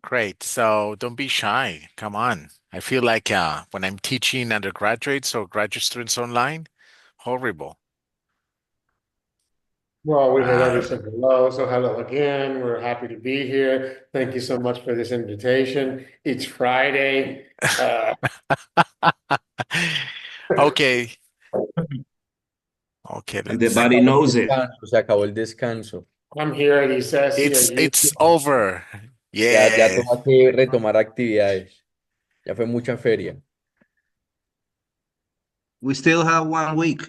Great. So don't be shy. Come on. I feel like when I'm teaching undergraduates or graduate students online, horrible. Well, we had already Uh, said hello, so hello again. We're happy to be here. Thank you so much for this invitation. It's Friday. okay. Okay, And let's the see. body knows it. Se acabó el descanso. I'm here at Icesia. It's over. Ya Yeah. toca que retomar actividades. Ya fue mucha feria. We still have 1 week.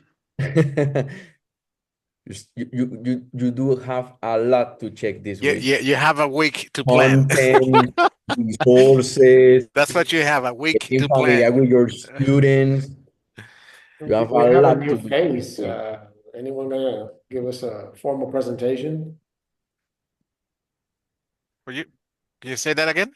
You do have a lot to check this You, week. you, you have a week to plan. Content, resources, That's what you have, a week getting to plan. familiar with your students. You have We a have a lot new to do. face. Anyone gonna give us a formal presentation? Will you, can you say that again?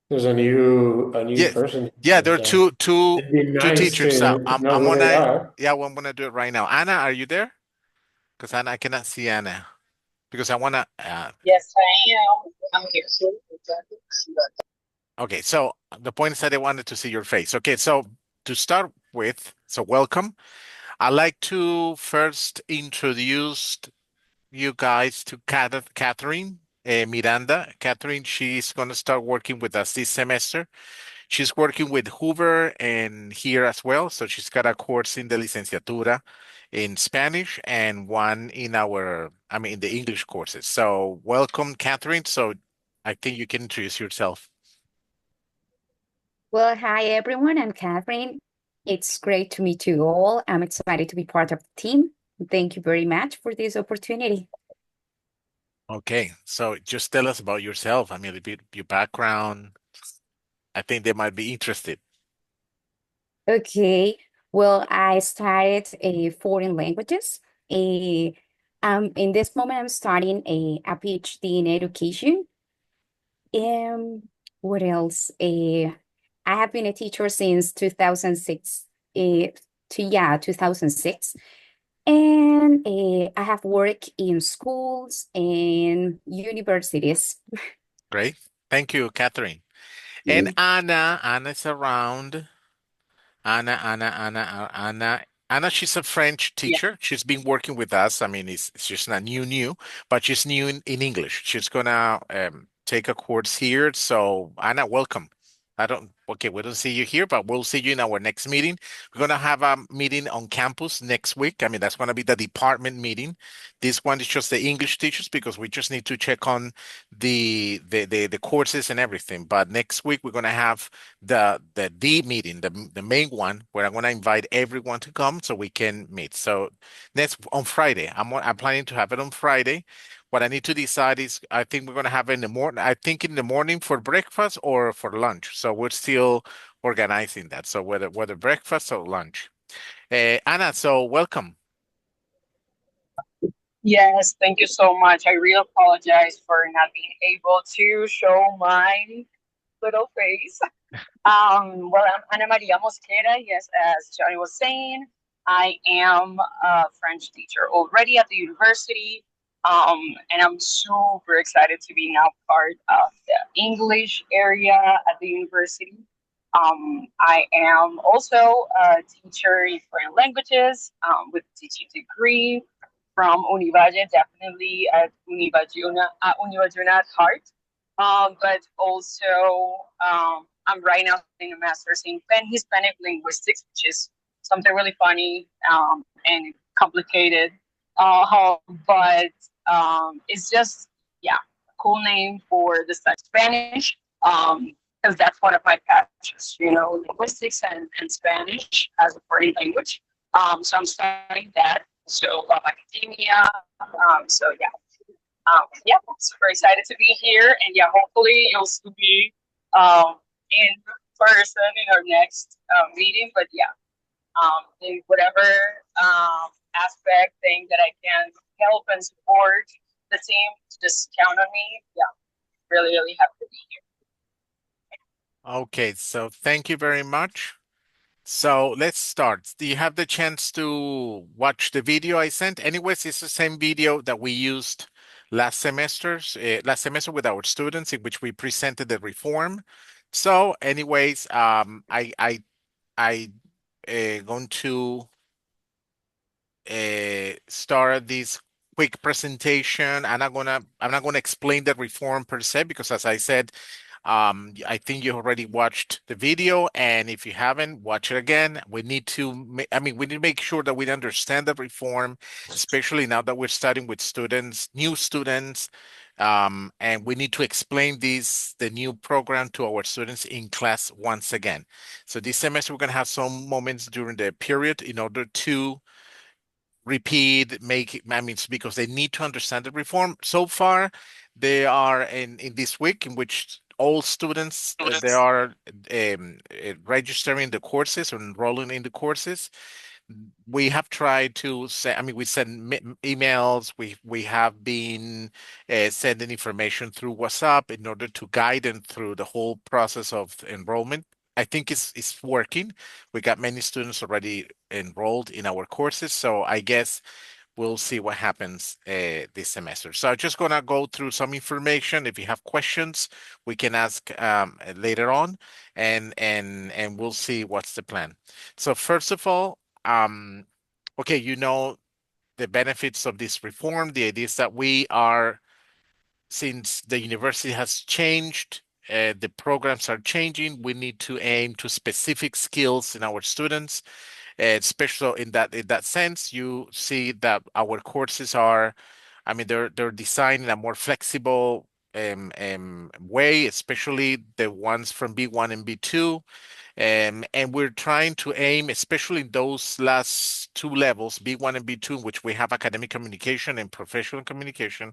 There's a new Yes. person. Yeah, there are two two It'd be two nice teachers. So to I'm know I'm who they gonna are. yeah, well, I'm gonna do it right now. Anna, are you there? Because Anna, I cannot see Anna. Because I wanna Yes, I am. I'm here. okay, so the point is that I wanted to see your face. Okay, so to start with, so welcome. I'd like to first introduce you guys to Catherine Miranda. Catherine, she's going to start working with us this semester. She's working with Hoover and here as well. So she's got a course in the licenciatura in Spanish and one in in the English courses. So welcome, Catherine. So I think you can introduce yourself. Well, hi everyone. I'm Catherine. It's great to meet you all. I'm excited to be part of the team. Thank you very much for this opportunity. Okay, so just tell us about yourself. I mean, a bit your background. I think they might be interested. Okay. Well, I started foreign languages. A in this moment, I'm starting a PhD in education. What else? I have been a teacher since 2006. Yeah, 2006. And I have worked in schools and universities. Great. Thank you, Catherine. And Yes. Anna's around. Anna, she's a French Yeah. teacher. She's been working with us. I mean, she's not new, but she's new in English. She's gonna take a course here. So Anna, welcome. Okay, we don't see you here, but we'll see you in our next meeting. We're gonna have a meeting on campus next week. I mean, that's gonna be the department meeting. This one is just the English teachers because we just need to check on the courses and everything. But next week we're gonna have the meeting, the main one where I'm gonna invite everyone to come so we can meet. So next on Friday, I'm planning to have it on Friday. What I need to decide is I think we're gonna have it in the morning. I think in the morning for breakfast or for lunch. So we're still organizing that. So whether breakfast or lunch. Anna, so welcome. Yes, thank you so much. I really apologize for not being able to show my little face. Well, I'm Ana Maria Mosquera. Yes, as Johnny was saying, I am a French teacher already at the university. And I'm super excited to be now part of the English area at the university. I am also a teacher in foreign languages with a teaching degree from Univalle, definitely at Univalle at heart. But also, I'm right now doing a master's in Hispanic linguistics, which is something really funny and complicated. But it's just, yeah, a cool name for the study of Spanish. Because that's one of my passions, linguistics and Spanish as a foreign language. So I'm studying that. So academia. So yeah, I'm super excited to be here, and yeah, hopefully you'll still be in person in our next meeting. But yeah, in whatever aspect thing that I can help and support the team, just count on me. Yeah, really happy to be here. Okay, so thank you very much. So let's start. Do you have the chance to watch the video I sent? Anyways, it's the same video that we used last semester with our students, in which we presented the reform. So, anyways, I going to start this quick presentation. I'm not gonna explain the reform per se, because as I said, I think you already watched the video, and if you haven't, watch it again. We need to, I mean, we need to make sure that we understand the reform, especially now that we're studying with students, new students, and we need to explain the new program to our students in class once again. So this semester, we're gonna have some moments during the period in order to repeat, I mean, because they need to understand the reform. So far, they are in this week in which all students they are registering the courses or enrolling in the courses. We have tried to say, I mean, we send emails. We have been sending information through WhatsApp in order to guide them through the whole process of enrollment. I think it's working. We got many students already enrolled in our courses, so I guess we'll see what happens this semester. So I'm just gonna go through some information. If you have questions, we can ask later on, and we'll see what's the plan. So first of all, okay, you know the benefits of this reform. The idea is that since the university has changed, the programs are changing, we need to aim to specific skills in our students. Especially in that sense, you see that our courses are, I mean, they're designed in a more flexible way, especially the ones from B1 and B2. And we're trying to aim, especially in those last two levels, B1 and B2, in which we have academic communication and professional communication,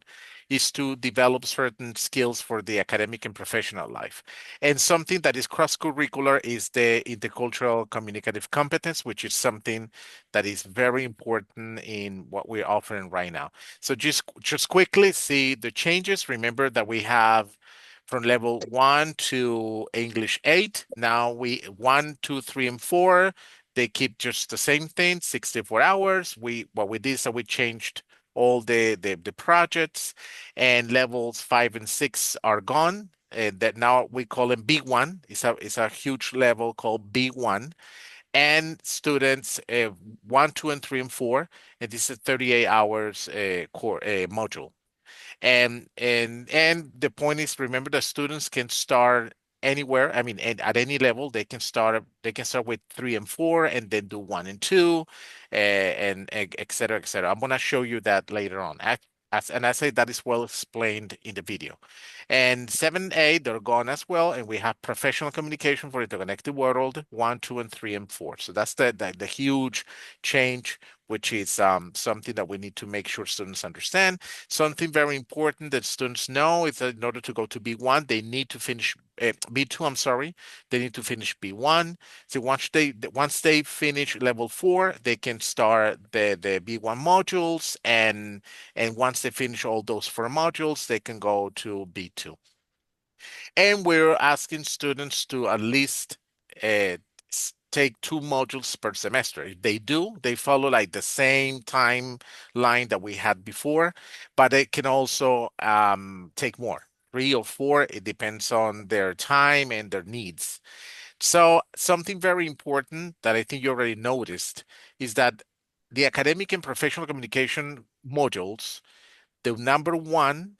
is to develop certain skills for the academic and professional life. And something that is cross-curricular is the intercultural communicative competence, which is something that is very important in what we're offering right now. So just quickly see the changes. Remember that we have from level 1 to English 8. Now 1, 2, 3, and 4, they keep just the same thing, 64 hours. What we did is that we changed all the projects, and levels 5 and 6 are gone. And that now we call them B1. It's a huge level called B1. And students 1, 2, and 3, and 4, and this is 38 hours core module. And the point is, remember that students can start anywhere. I mean, at any level, they can start with 3 and 4, and then do 1 and 2, and et cetera, et cetera. I'm gonna show you that later on. And I say that is well explained in the video. And 7 and 8, they're gone as well. And we have professional communication for interconnected world, 1, 2, and 3, and 4. So that's the huge change, which is something that we need to make sure students understand. Something very important that students know is that in order to go to B1, they need to finish B2, I'm sorry, they need to finish B1. So once they finish level 4, they can start the B1 modules, and once they finish all those 4 modules, they can go to B2. And we're asking students to at least take 2 modules per semester. If they do, they follow like the same timeline that we had before, but they can also take more, 3 or 4. It depends on their time and their needs. So something very important that I think you already noticed is that the academic and professional communication modules, the number 1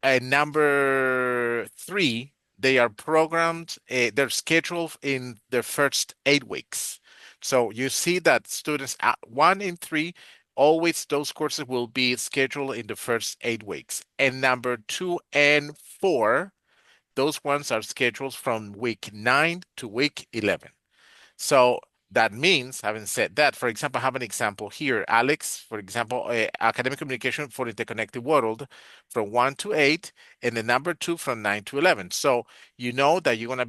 and number 3, they are programmed, they're scheduled in the first 8 weeks. So you see that students at 1 and 3, always those courses will be scheduled in the first 8 weeks. And number 2 and 4, those ones are scheduled from week 9 to week 11. So that means, having said that, for example, I have an example here. Alex, for example, academic communication for interconnected world from 1 to 8, and the number 2 from 9 to 11. So you know that you're gonna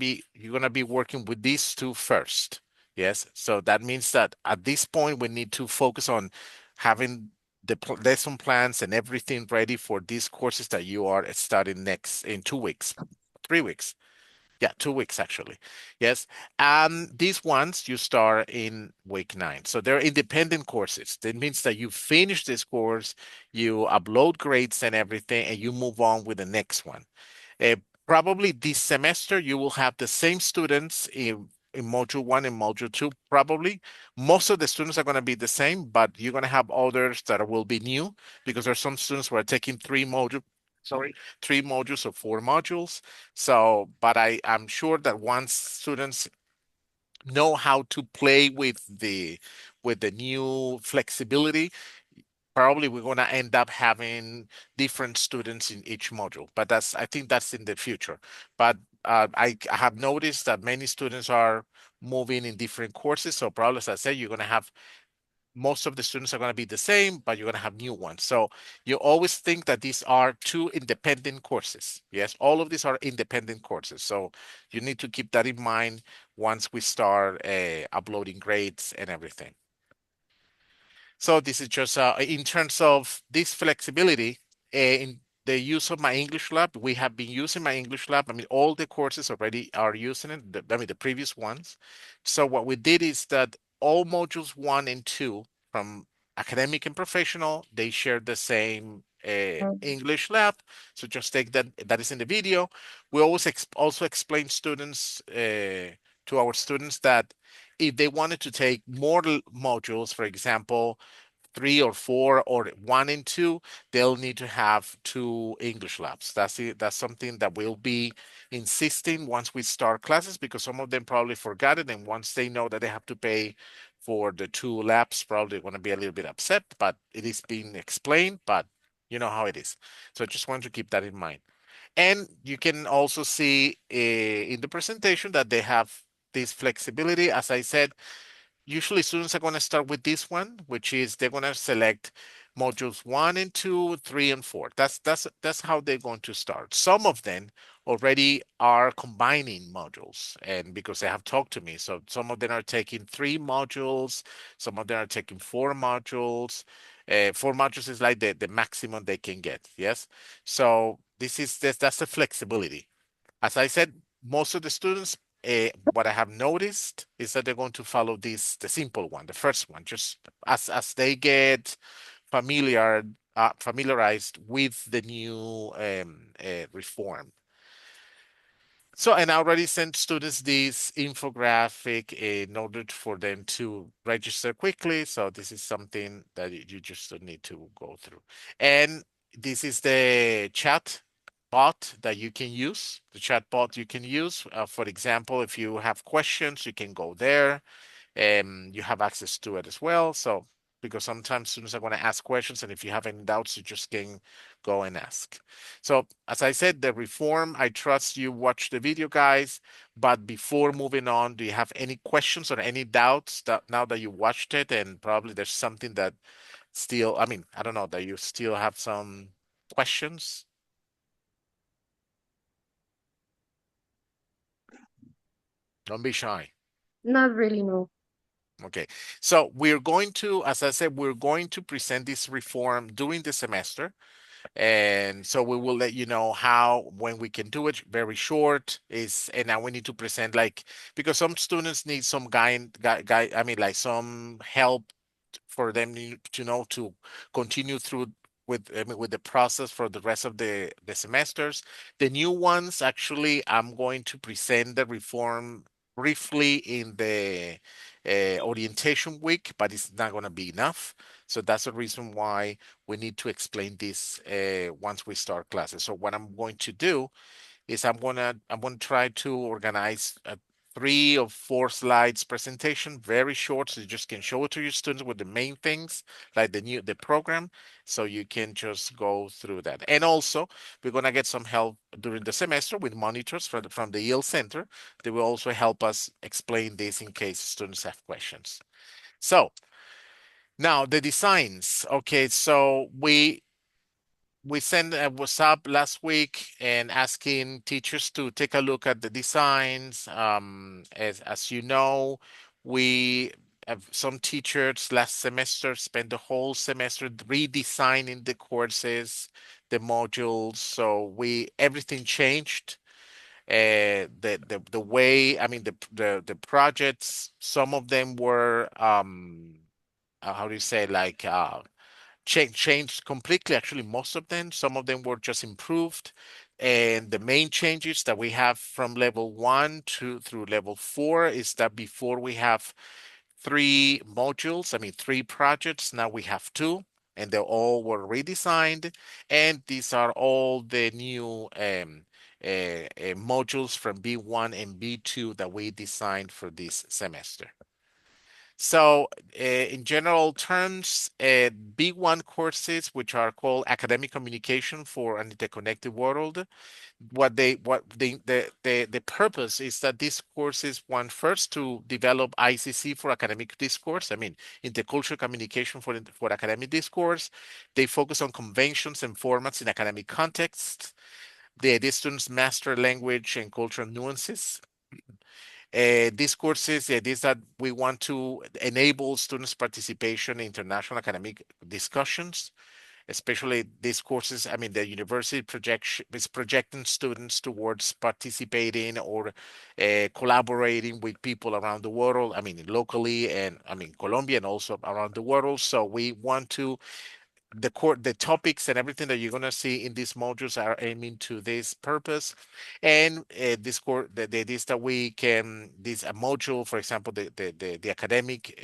be working with these 2 first. Yes. So that means that at this point we need to focus on having the lesson plans and everything ready for these courses that you are studying next in 2 weeks, 3 weeks. Yeah, 2 weeks actually. Yes. These ones you start in week 9. So they're independent courses. That means that you finish this course, you upload grades and everything, and you move on with the next one. Uh, Probably this semester you will have the same students in module 1 and module 2. Probably most of the students are going to be the same, but you're going to have others that will be new because there's some students who are taking 3 modules or 4 modules. So, but I'm sure that once students know how to play with the new flexibility, probably we're going to end up having different students in each module. But I think that's in the future. But I have noticed that many students are moving in different courses. So probably, as I said, you're going to have most of the students are going to be the same, but you're going to have new ones. So you always think that these are 2 independent courses. Yes, all of these are independent courses. So you need to keep that in mind once we start uploading grades and everything. So this is just in terms of this flexibility in the use of my English lab. We have been using my English lab. I mean, all the courses already are using it. The previous ones. So what we did is that all modules 1 and 2 from academic and professional, they share the same English lab. So just take that is in the video. We always also explain students to our students that if they wanted to take more modules, for example, 3 or 4 or 1 and 2, they'll need to have 2 English labs. That's something that we'll be insisting once we start classes, because some of them probably forgot it, and once they know that they have to pay for the 2 labs, probably going to be a little bit upset, but it is being explained, but you know how it is. So I just want to keep that in mind. And you can also see in the presentation that they have this flexibility. As I said, usually students are going to start with this one, which is they're going to select modules 1 and 2, 3 and 4. That's how they're going to start. Some of them already are combining modules, and because they have talked to me, so some of them are taking 3 modules, some of them are taking 4 modules. 4 modules is like the maximum they can get. Yes. So that's the flexibility. As I said, most of the students, what I have noticed is that they're going to follow the simple one, the first one, just as they get familiarized with the new reform. So, and I already sent students this infographic in order for them to register quickly. So this is something that you just don't need to go through. And this is the chat bot that you can use, the chat bot you can use. For example, if you have questions, you can go there and you have access to it as well. So, because sometimes students are going to ask questions, and if you have any doubts, you just can go and ask. So, as I said, the reform, I trust you watch the video, guys. But before moving on, do you have any questions or any doubts that now that you watched it, and probably there's something that still, I mean, I don't know, that you still have some questions? Don't be shy. Not really, no. Okay, so we're going to, as I said, we're going to present this reform during the semester. And so we will let you know when we can do it. Very short is, and now we need to present because some students need some I mean, like some help for them to know to continue through with the process for the rest of the semesters. The new ones, actually, I'm going to present the reform briefly in the orientation week, but it's not going to be enough. So that's the reason why we need to explain this once we start classes. So what I'm going to do is I'm gonna try to organize a 3 or 4 slides presentation, very short, so you just can show it to your students with the main things, like the program, so you can just go through that. And also, we're gonna get some help during the semester with monitors from the EL Center. They will also help us explain this in case students have questions. So now the designs. Okay, so we sent a WhatsApp last week and asking teachers to take a look at the designs. As you know, we have some teachers last semester spent the whole semester redesigning the courses, the modules. So everything changed. the way, I mean, the projects, some of them were how do you say, like changed completely. Actually, most of them, some of them were just improved. And the main changes that we have from level 1 to through level 4 is that before we have 3 modules, I mean 3 projects, now we have 2, and they all were redesigned. And these are all the new modules from B1 and B2 that we designed for this semester. So, in general terms, B1 courses, which are called Academic Communication for an Interconnected World, the purpose is that these courses want first to develop ICC for academic discourse. I mean, intercultural communication for academic discourse. They focus on conventions and formats in academic context. The students master language and cultural nuances. These courses, the idea is that we want to enable students' participation in international academic discussions, especially these courses. I mean, the university is projecting students towards participating or collaborating with people around the world. I mean, locally, and I mean, Colombia, and also around the world. So we want to the topics and everything that you're going to see in these modules are aiming to this purpose. And this core this that we can this a module, for example, the academic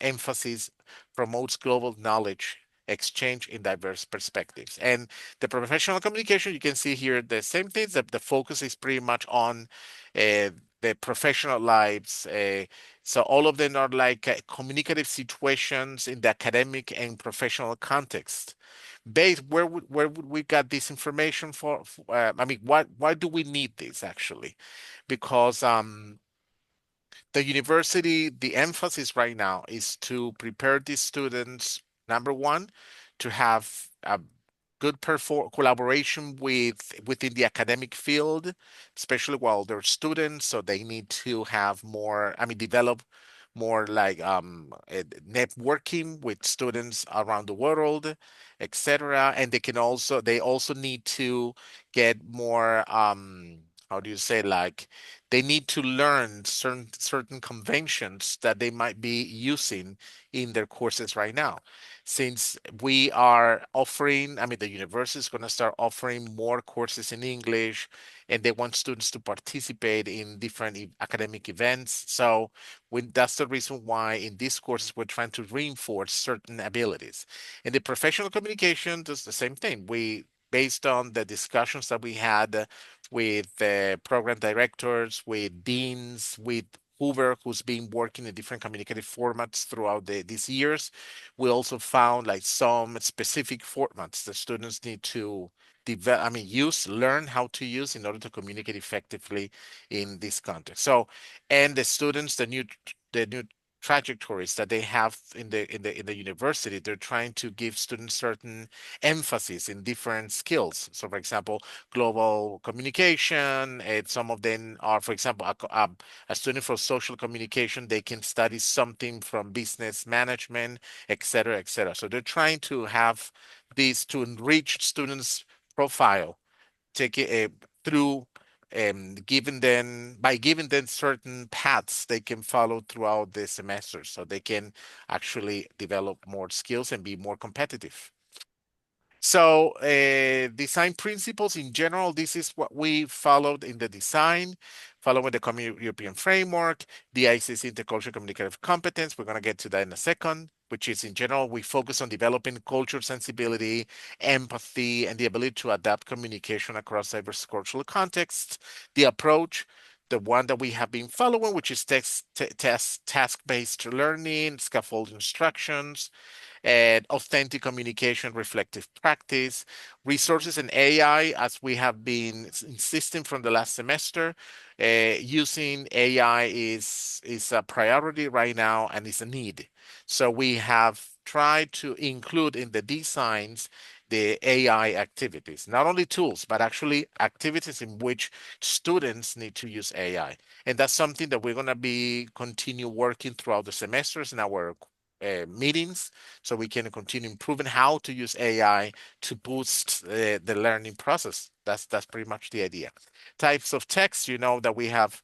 emphasis promotes global knowledge exchange in diverse perspectives. And the professional communication, you can see here the same things, that the focus is pretty much on the professional lives. So all of them are like communicative situations in the academic and professional context. Based, where would we got this information for? I mean, why do we need this actually? Because the university, the emphasis right now is to prepare these students, number one, to have a good collaboration within the academic field, especially while they're students. So they need to have more, I mean, develop more like networking with students around the world, etc. And they also need to get more how do you say, like they need to learn certain conventions that they might be using in their courses right now. Since we are offering, I mean, the university is going to start offering more courses in English, and they want students to participate in different academic events. So that's the reason why in these courses we're trying to reinforce certain abilities. In the professional communication, does the same thing. Based on the discussions that we had with program directors, with deans, with Hoover, who's been working in different communicative formats throughout these years. We also found like some specific formats that students need to develop, I mean, learn how to use in order to communicate effectively in this context. So, and the students, the new trajectories that they have in the university, they're trying to give students certain emphasis in different skills. So, for example, global communication, and some of them are, for example, a student for social communication, they can study something from business management, et cetera, et cetera. So they're trying to have these to enrich students' profile, take it through giving them certain paths they can follow throughout the semester, so they can actually develop more skills and be more competitive. So design principles in general, this is what we followed in the design, following the Common European Framework, the ICC Intercultural Communicative Competence. We're going to get to that in a second, which is in general, we focus on developing cultural sensibility, empathy, and the ability to adapt communication across diverse cultural contexts. The approach, the one that we have been following, which is task-based learning, scaffold instructions, and authentic communication, reflective practice, resources and AI, as we have been insisting from the last semester. Using AI is a priority right now and is a need. So we have tried to include in the designs the AI activities, not only tools, but actually activities in which students need to use AI. And that's something that we're going to be continue working throughout the semesters in our meetings, so we can continue improving how to use AI to boost the learning process. That's pretty much the idea. Types of text, you know that we have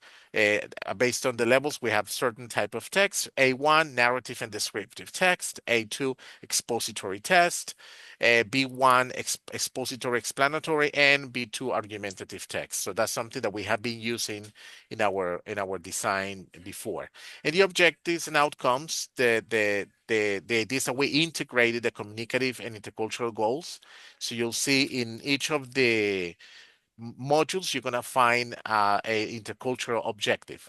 based on the levels, we have certain type of text. A1, narrative and descriptive text. A2, expository text. B1, expository explanatory, and B2, argumentative text. So that's something that we have been using in our design before. And the objectives and outcomes, the ideas that we integrated the communicative and intercultural goals. So you'll see in each of the modules, you're gonna find a intercultural objective.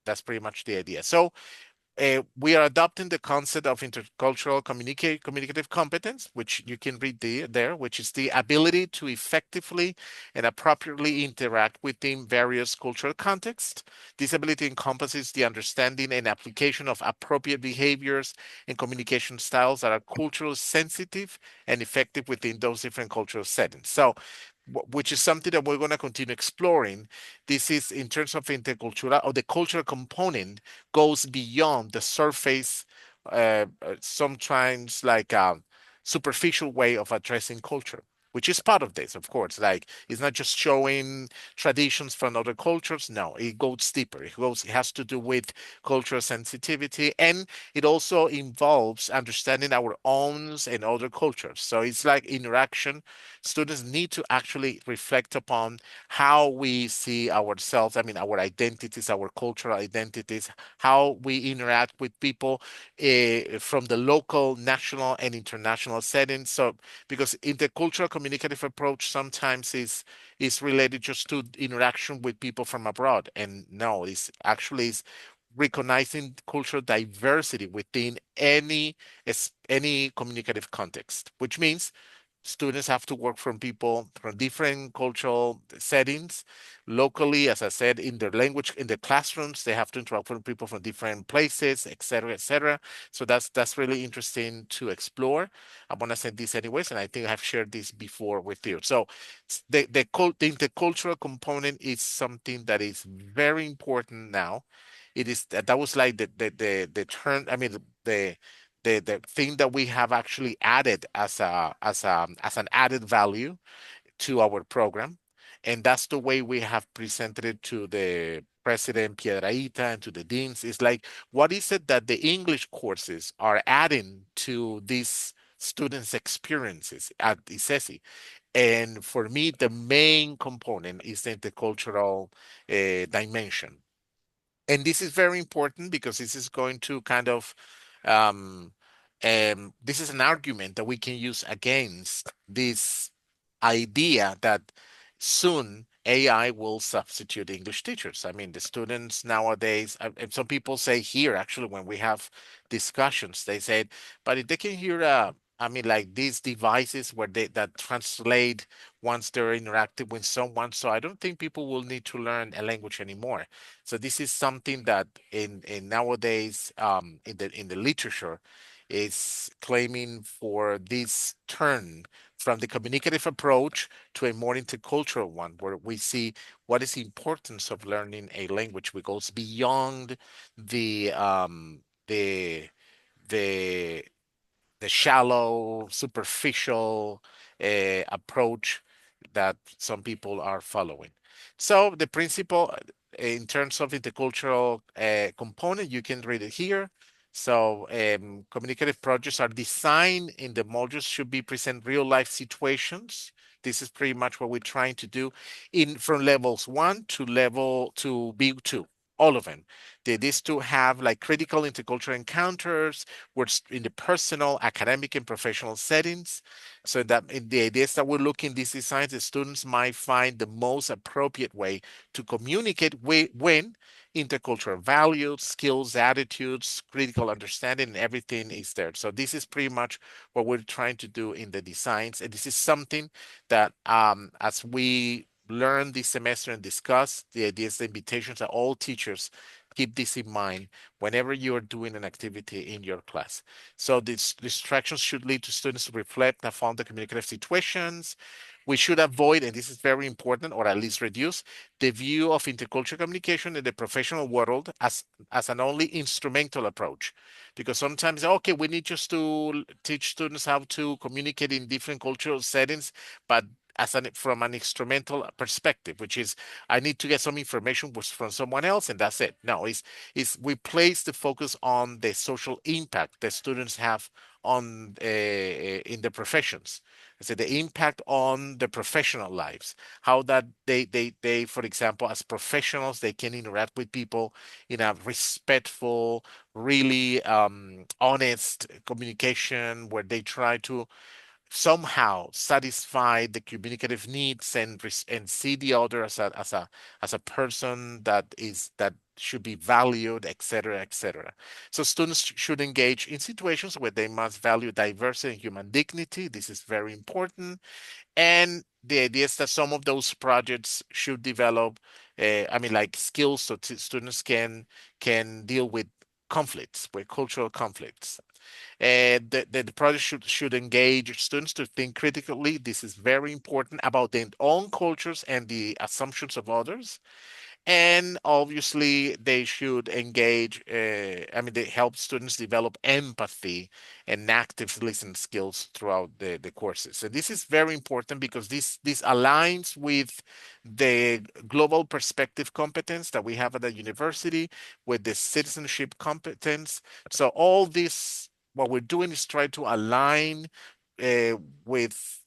That's pretty much the idea. So we are adopting the concept of intercultural communicative competence, which you can read there, which is the ability to effectively and appropriately interact within various cultural contexts. This ability encompasses the understanding and application of appropriate behaviors and communication styles that are culturally sensitive and effective within those different cultural settings. So, which is something that we're going to continue exploring. This is in terms of intercultural, or the cultural component goes beyond the surface, sometimes like a superficial way of addressing culture, which is part of this, of course. Like, it's not just showing traditions from other cultures. No, it goes deeper. It has to do with cultural sensitivity, and it also involves understanding our own and other cultures. So it's like interaction. Students need to actually reflect upon how we see ourselves. I mean, our identities, our cultural identities, how we interact with people from the local, national, and international settings. So, because intercultural communicative approach sometimes is related just to interaction with people from abroad, and no, it's actually is recognizing cultural diversity within any communicative context, which means students have to work from people from different cultural settings locally. As I said, in their language, in the classrooms, they have to interact with people from different places, et cetera, et cetera. So that's really interesting to explore. I want to say this anyways, and I think I've shared this before with you. So the intercultural component is something that is very important now. It is that was like the term, I mean, the thing that we have actually added as an added value to our program. And that's the way we have presented it to the president Piedrahita and to the deans. It's like, what is it that the English courses are adding to these students' experiences at ICESI? And for me, the main component is the intercultural dimension. And this is very important because this is going to kind of um, this is an argument that we can use against this idea that soon AI will substitute English teachers. I mean, the students nowadays, and some people say here, actually, when we have discussions, they said, but if they can hear, I mean, like these devices where that translate once they're interacting with someone. So I don't think people will need to learn a language anymore. So this is something that in nowadays in the literature is claiming for this turn from the communicative approach to a more intercultural one, where we see what is the importance of learning a language, which goes beyond the the the the shallow, superficial approach that some people are following. So the principle in terms of intercultural component, you can read it here. So communicative projects are designed in the modules should be present real life situations. This is pretty much what we're trying to do in from levels 1 to level to B2, all of them. They is to have like critical intercultural encounters where in the personal, academic, and professional settings. So that in the ideas that we're looking these designs, the students might find the most appropriate way to communicate when intercultural values, skills, attitudes, critical understanding, and everything is there. So this is pretty much what we're trying to do in the designs. And this is something that as we learn this semester and discuss the ideas, the invitations that all teachers keep this in mind whenever you are doing an activity in your class. So these distractions should lead to students to reflect upon the communicative situations. We should avoid, and this is very important, or at least reduce, the view of intercultural communication in the professional world as an only instrumental approach. Because sometimes, okay, we need just to teach students how to communicate in different cultural settings, but from an instrumental perspective, which is I need to get some information from someone else and that's it. No, is we place the focus on the social impact that students have on in the professions. So the impact on the professional lives, how that they for example as professionals they can interact with people in a respectful, really honest communication where they try to somehow satisfy the communicative needs and see the other as a person that should be valued, etc., etc. So students should engage in situations where they must value diversity and human dignity. This is very important. And the idea is that some of those projects should develop, I mean, like skills so students can deal with conflicts, with cultural conflicts. The project should engage students to think critically. This is very important about their own cultures and the assumptions of others. And obviously, they should engage, I mean, they help students develop empathy and active listening skills throughout the courses. And this is very important because this aligns with the global perspective competence that we have at the university, with the citizenship competence. So all this, what we're doing is try to align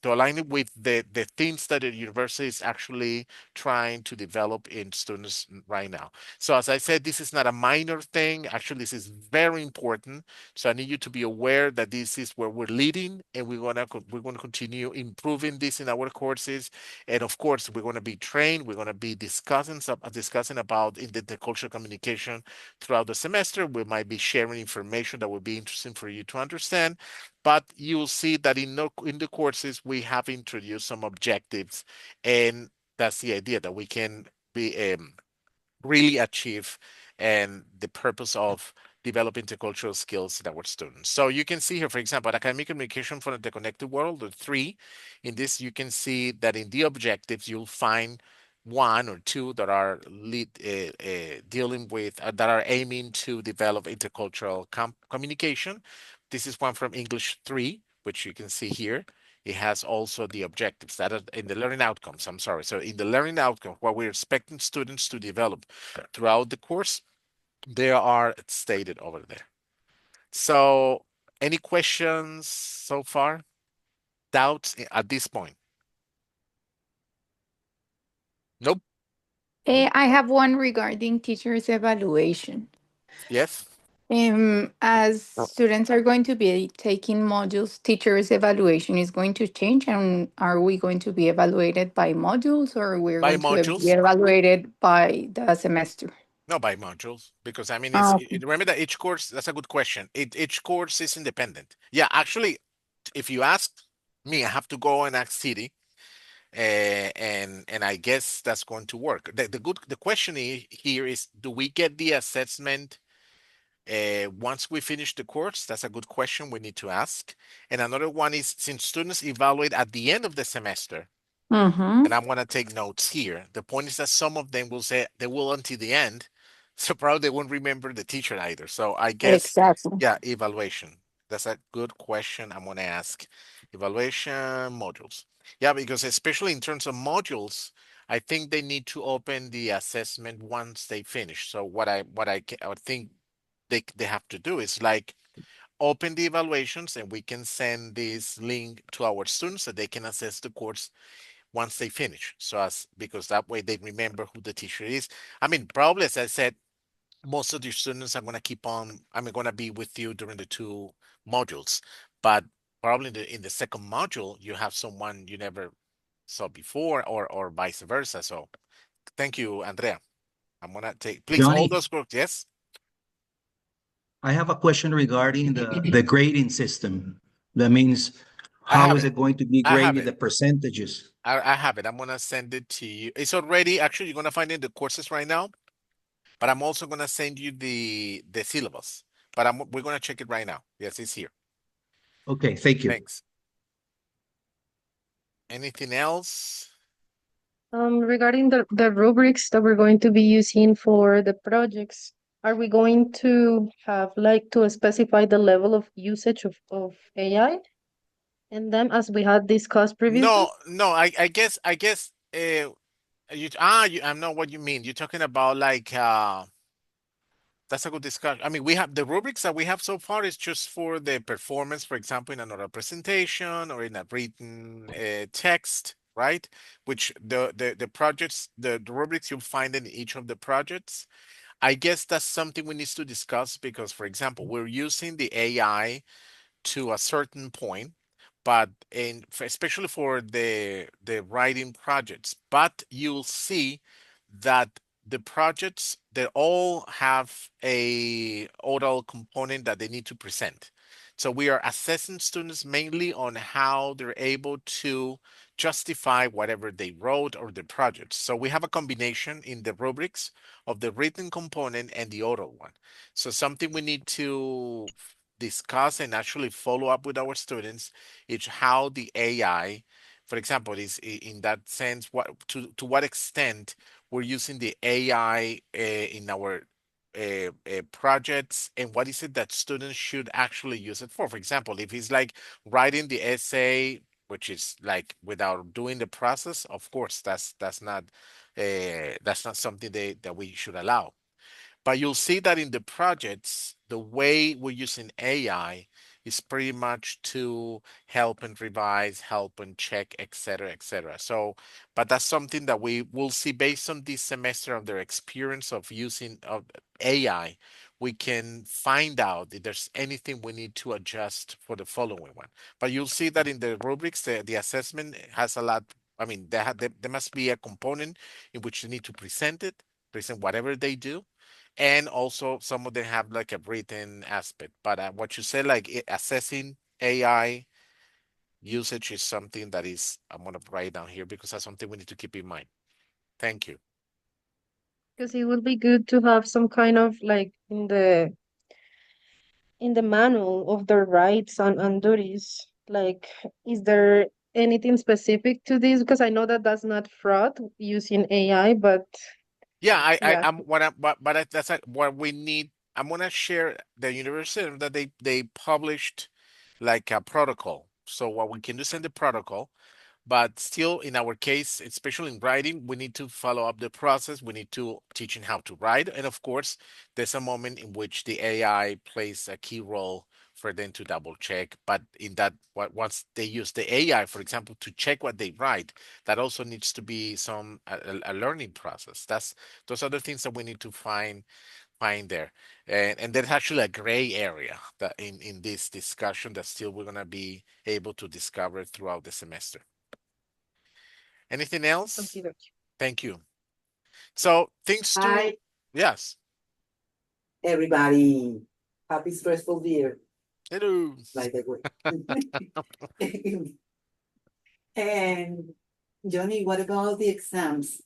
align it with the things that the university is actually trying to develop in students right now. So as I said, this is not a minor thing. Actually, this is very important. So I need you to be aware that this is where we're leading, and we're gonna continue improving this in our courses. And of course, we're gonna be trained. We're gonna be discussing about intercultural communication throughout the semester. We might be sharing information that will be interesting for you to understand. But you'll see that in the courses, we have introduced some objectives, and that's the idea that we can be really achieve and the purpose of developing intercultural skills in our students. So you can see here, for example, academic communication for the connected world, the 3. In this, you can see that in the objectives, you'll find 1 or 2 that are dealing with, that are aiming to develop intercultural communication. This is one from English 3, which you can see here. It has also the objectives that are in the learning outcomes. I'm sorry. So in the learning outcome, what we're expecting students to develop throughout the course, they are stated over there. So any questions so far? Doubts at this point? Nope. I have one regarding teachers' evaluation. Yes. As students are going to be taking modules, teachers' evaluation is going to change, and are we going to be evaluated by modules, or we're By going to be modules? evaluated by the semester? No, by modules, because I mean, Okay. remember that each course, that's a good question. Each course is independent. Yeah, actually, if you ask me, I have to go and ask City, and I guess that's going to work. The question here is, do we get the assessment once we finish the course? That's a good question we need to ask. And another one is, since students evaluate at the end of the semester, Mm-hmm. and I'm going to take notes here. The point is that some of them will say they will until the end. So probably they won't remember the teacher either. So I guess, Exactly. yeah, evaluation. That's a good question I'm going to ask. Evaluation modules. Yeah, because especially in terms of modules, I think they need to open the assessment once they finish. So I would think they have to do is like open the evaluations, and we can send this link to our students so they can assess the course once they finish. So because that way they remember who the teacher is. I mean, probably as I said, most of the students are going to keep on, going to be with you during the 2 modules, but probably in the second module, you have someone you never saw before, or vice versa. So thank you, Andrea. I'm going to take, please, all Johnny, those groups. Yes. I have a question regarding the grading system. That means, I how have is it. it going to be I have graded, it. the percentages? I have it. I'm going to send it to you. It's already, actually, you're going to find it in the courses right now, but I'm also going to send you the syllabus, but we're going to check it right now. Yes, it's here. Okay, thank you. Thanks. Anything else? Regarding the rubrics that we're going to be using for the projects, are we going to have like to specify the level of usage of AI? in them as we had discussed previously? No, I guess I know what you mean. You're talking about like that's a good discussion. I mean, we have the rubrics that we have so far is just for the performance, for example, in another presentation or in a written text, right? Which the projects, the rubrics you'll find in each of the projects. I guess that's something we need to discuss because, for example, we're using the AI to a certain point, but especially for the writing projects, but you'll see that the projects they all have a oral component that they need to present. So we are assessing students mainly on how they're able to justify whatever they wrote or the projects. So we have a combination in the rubrics of the written component and the oral one. So something we need to discuss and actually follow up with our students is how the AI, for example, is in that sense, what to what extent we're using the AI in our projects, and what is it that students should actually use it for? For example, if it's like writing the essay, which is like without doing the process, of course, that's not something that we should allow. But you'll see that in the projects, the way we're using AI is pretty much to help and revise, help and check, et cetera, et cetera. So, but that's something that we will see based on this semester of their experience of using of AI. We can find out if there's anything we need to adjust for the following one. But you'll see that in the rubrics, the assessment has a lot. I mean, there must be a component in which they need to present it, present whatever they do, and also some of them have like a written aspect. But what you said, like assessing AI usage is something that is, I'm gonna write down here because that's something we need to keep in mind. Thank you. Because it would be good to have some kind of like in the manual of their rights and duties. Like, is there anything specific to this? Because I know that that's not fraud using AI, but Yeah, yeah. I'm what I, but that's like what we need. I'm gonna share the university that they published like a protocol. So what we can do, send the protocol. But still, in our case, especially in writing, we need to follow up the process. We need to teaching how to write. And of course, there's a moment in which the AI plays a key role for them to double check. But in that, once they use the AI, for example, to check what they write, that also needs to be some a learning process. Those are the things that we need to find there. And there's actually a gray area that in this discussion that still we're gonna be able to discover throughout the semester. Anything else? Okay. Thank you. So things to, Hi, yes. everybody. Happy stressful year, Hello. by the way. And Johnny, what about the exams?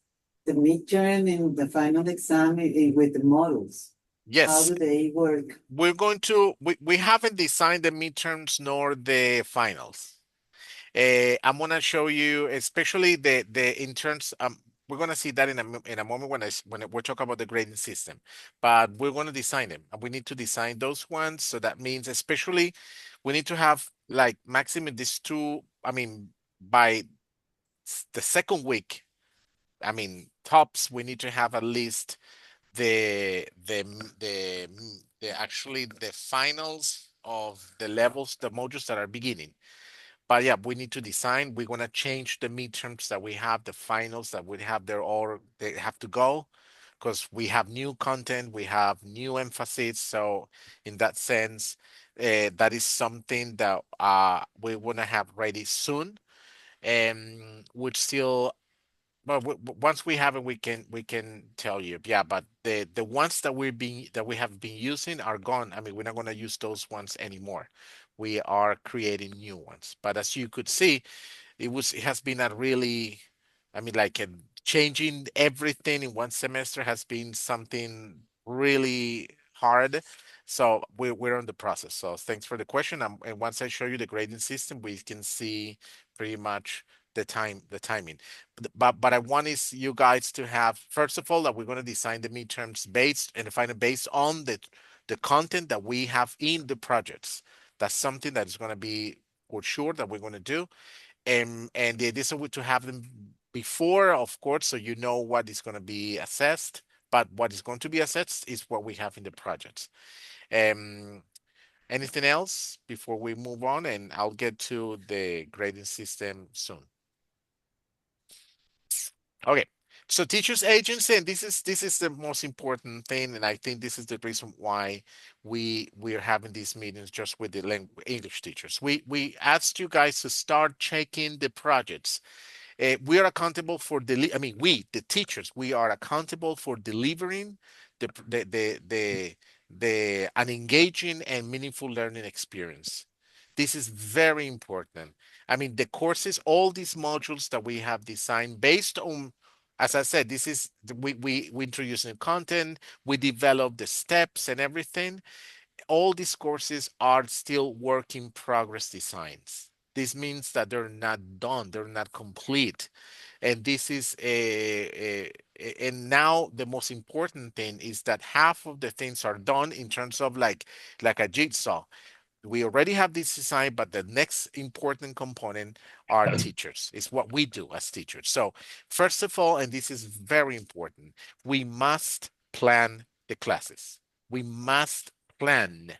The midterm and the final exam with the models? How Yes, do they work? we haven't designed the midterms nor the finals. I'm gonna show you, especially the interns. We're gonna see that in a moment when we're talking about the grading system. But we're gonna design them, and we need to design those ones. So that means, especially, we need to have like maximum these two. I mean, by the second week. I mean, tops. We need to have at least the actually the finals of the levels, the modules that are beginning. But yeah, we need to design. We're gonna change the midterms that we have, the finals that we have. They have to go because we have new content, we have new emphasis. So in that sense, that is something that we wanna have ready soon, and would still. Well, once we have it, we can tell you. Yeah, but the ones that we have been using are gone. I mean, we're not gonna use those ones anymore. We are creating new ones. But as you could see, it has been a really, I mean, like changing everything in one semester has been something really hard. So we're on the process. So thanks for the question. And once I show you the grading system, we can see pretty much the timing. But I want is you guys to have, first of all, that we're going to design the midterms based and find it based on the content that we have in the projects. That's something that is going to be for sure that we're going to do. And the idea is to have them before, of course, so you know what is going to be assessed, but what is going to be assessed is what we have in the projects. Anything else before we move on? And I'll get to the grading system soon. Okay, so teachers agency, and this is the most important thing, and I think this is the reason why we're having these meetings just with the English teachers. We asked you guys to start checking the projects. We are accountable for we, the teachers, we are accountable for delivering an engaging and meaningful learning experience. This is very important. I mean, the courses, all these modules that we have designed based on, as I said, this is we introduce new content, we develop the steps and everything. All these courses are still work in progress designs. This means that they're not done, they're not complete. And this is and now the most important thing is that half of the things are done in terms of like a jigsaw. We already have this design, but the next important component are teachers. It's what we do as teachers. So first of all, and this is very important, we must plan the classes. We must plan.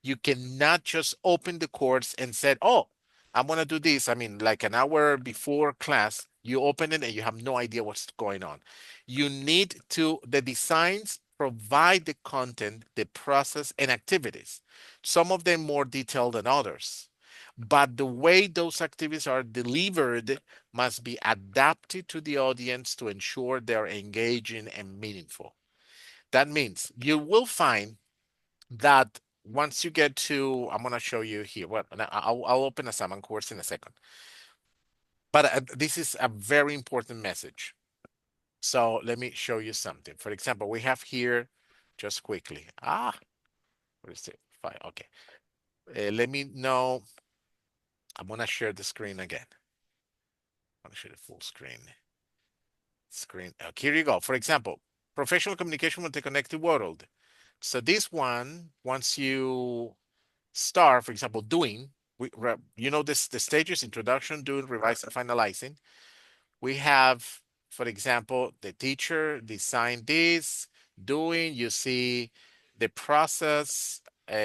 You cannot just open the course and say, oh, I'm going to do this. I mean, like an hour before class, you open it and you have no idea what's going on. You need the designs provide the content, the process, and activities. Some of them more detailed than others. But the way those activities are delivered must be adapted to the audience to ensure they're engaging and meaningful. That means you will find that once you get to, I'm going to show you here. Well, I'll open a Saman course in a second. But this is a very important message. So let me show you something. For example, we have here, just quickly. What is it? Fine. Okay. Let me know. I'm going to share the screen again. I'm going to share the full screen. Here you go. For example, professional communication with the connected world. So this one, once you start, for example, doing, you know, the stages: introduction, doing, revising, finalizing. We have, for example, the teacher designed this, doing, you see the process. 1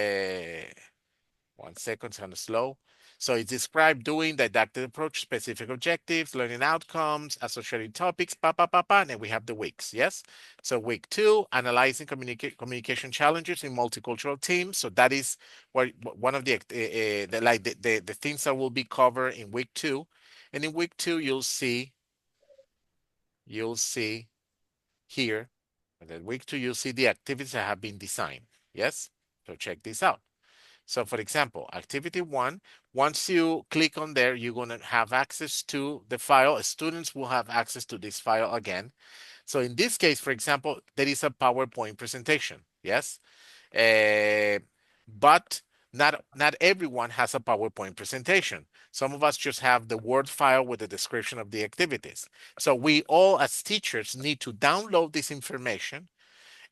second, it's kind of slow. So it's described doing, didactic approach, specific objectives, learning outcomes, associated topics, and then we have the weeks, yes? So week 2, analyzing communication challenges in multicultural teams. So that is one of the things that will be covered in week 2. And in week 2, you'll see here, and then week 2, you'll see the activities that have been designed, yes? So check this out. So for example, activity 1, once you click on there, you're going to have access to the file. Students will have access to this file again. So in this case, for example, there is a PowerPoint presentation, yes? But not everyone has a PowerPoint presentation. Some of us just have the Word file with the description of the activities. So we all as teachers need to download this information,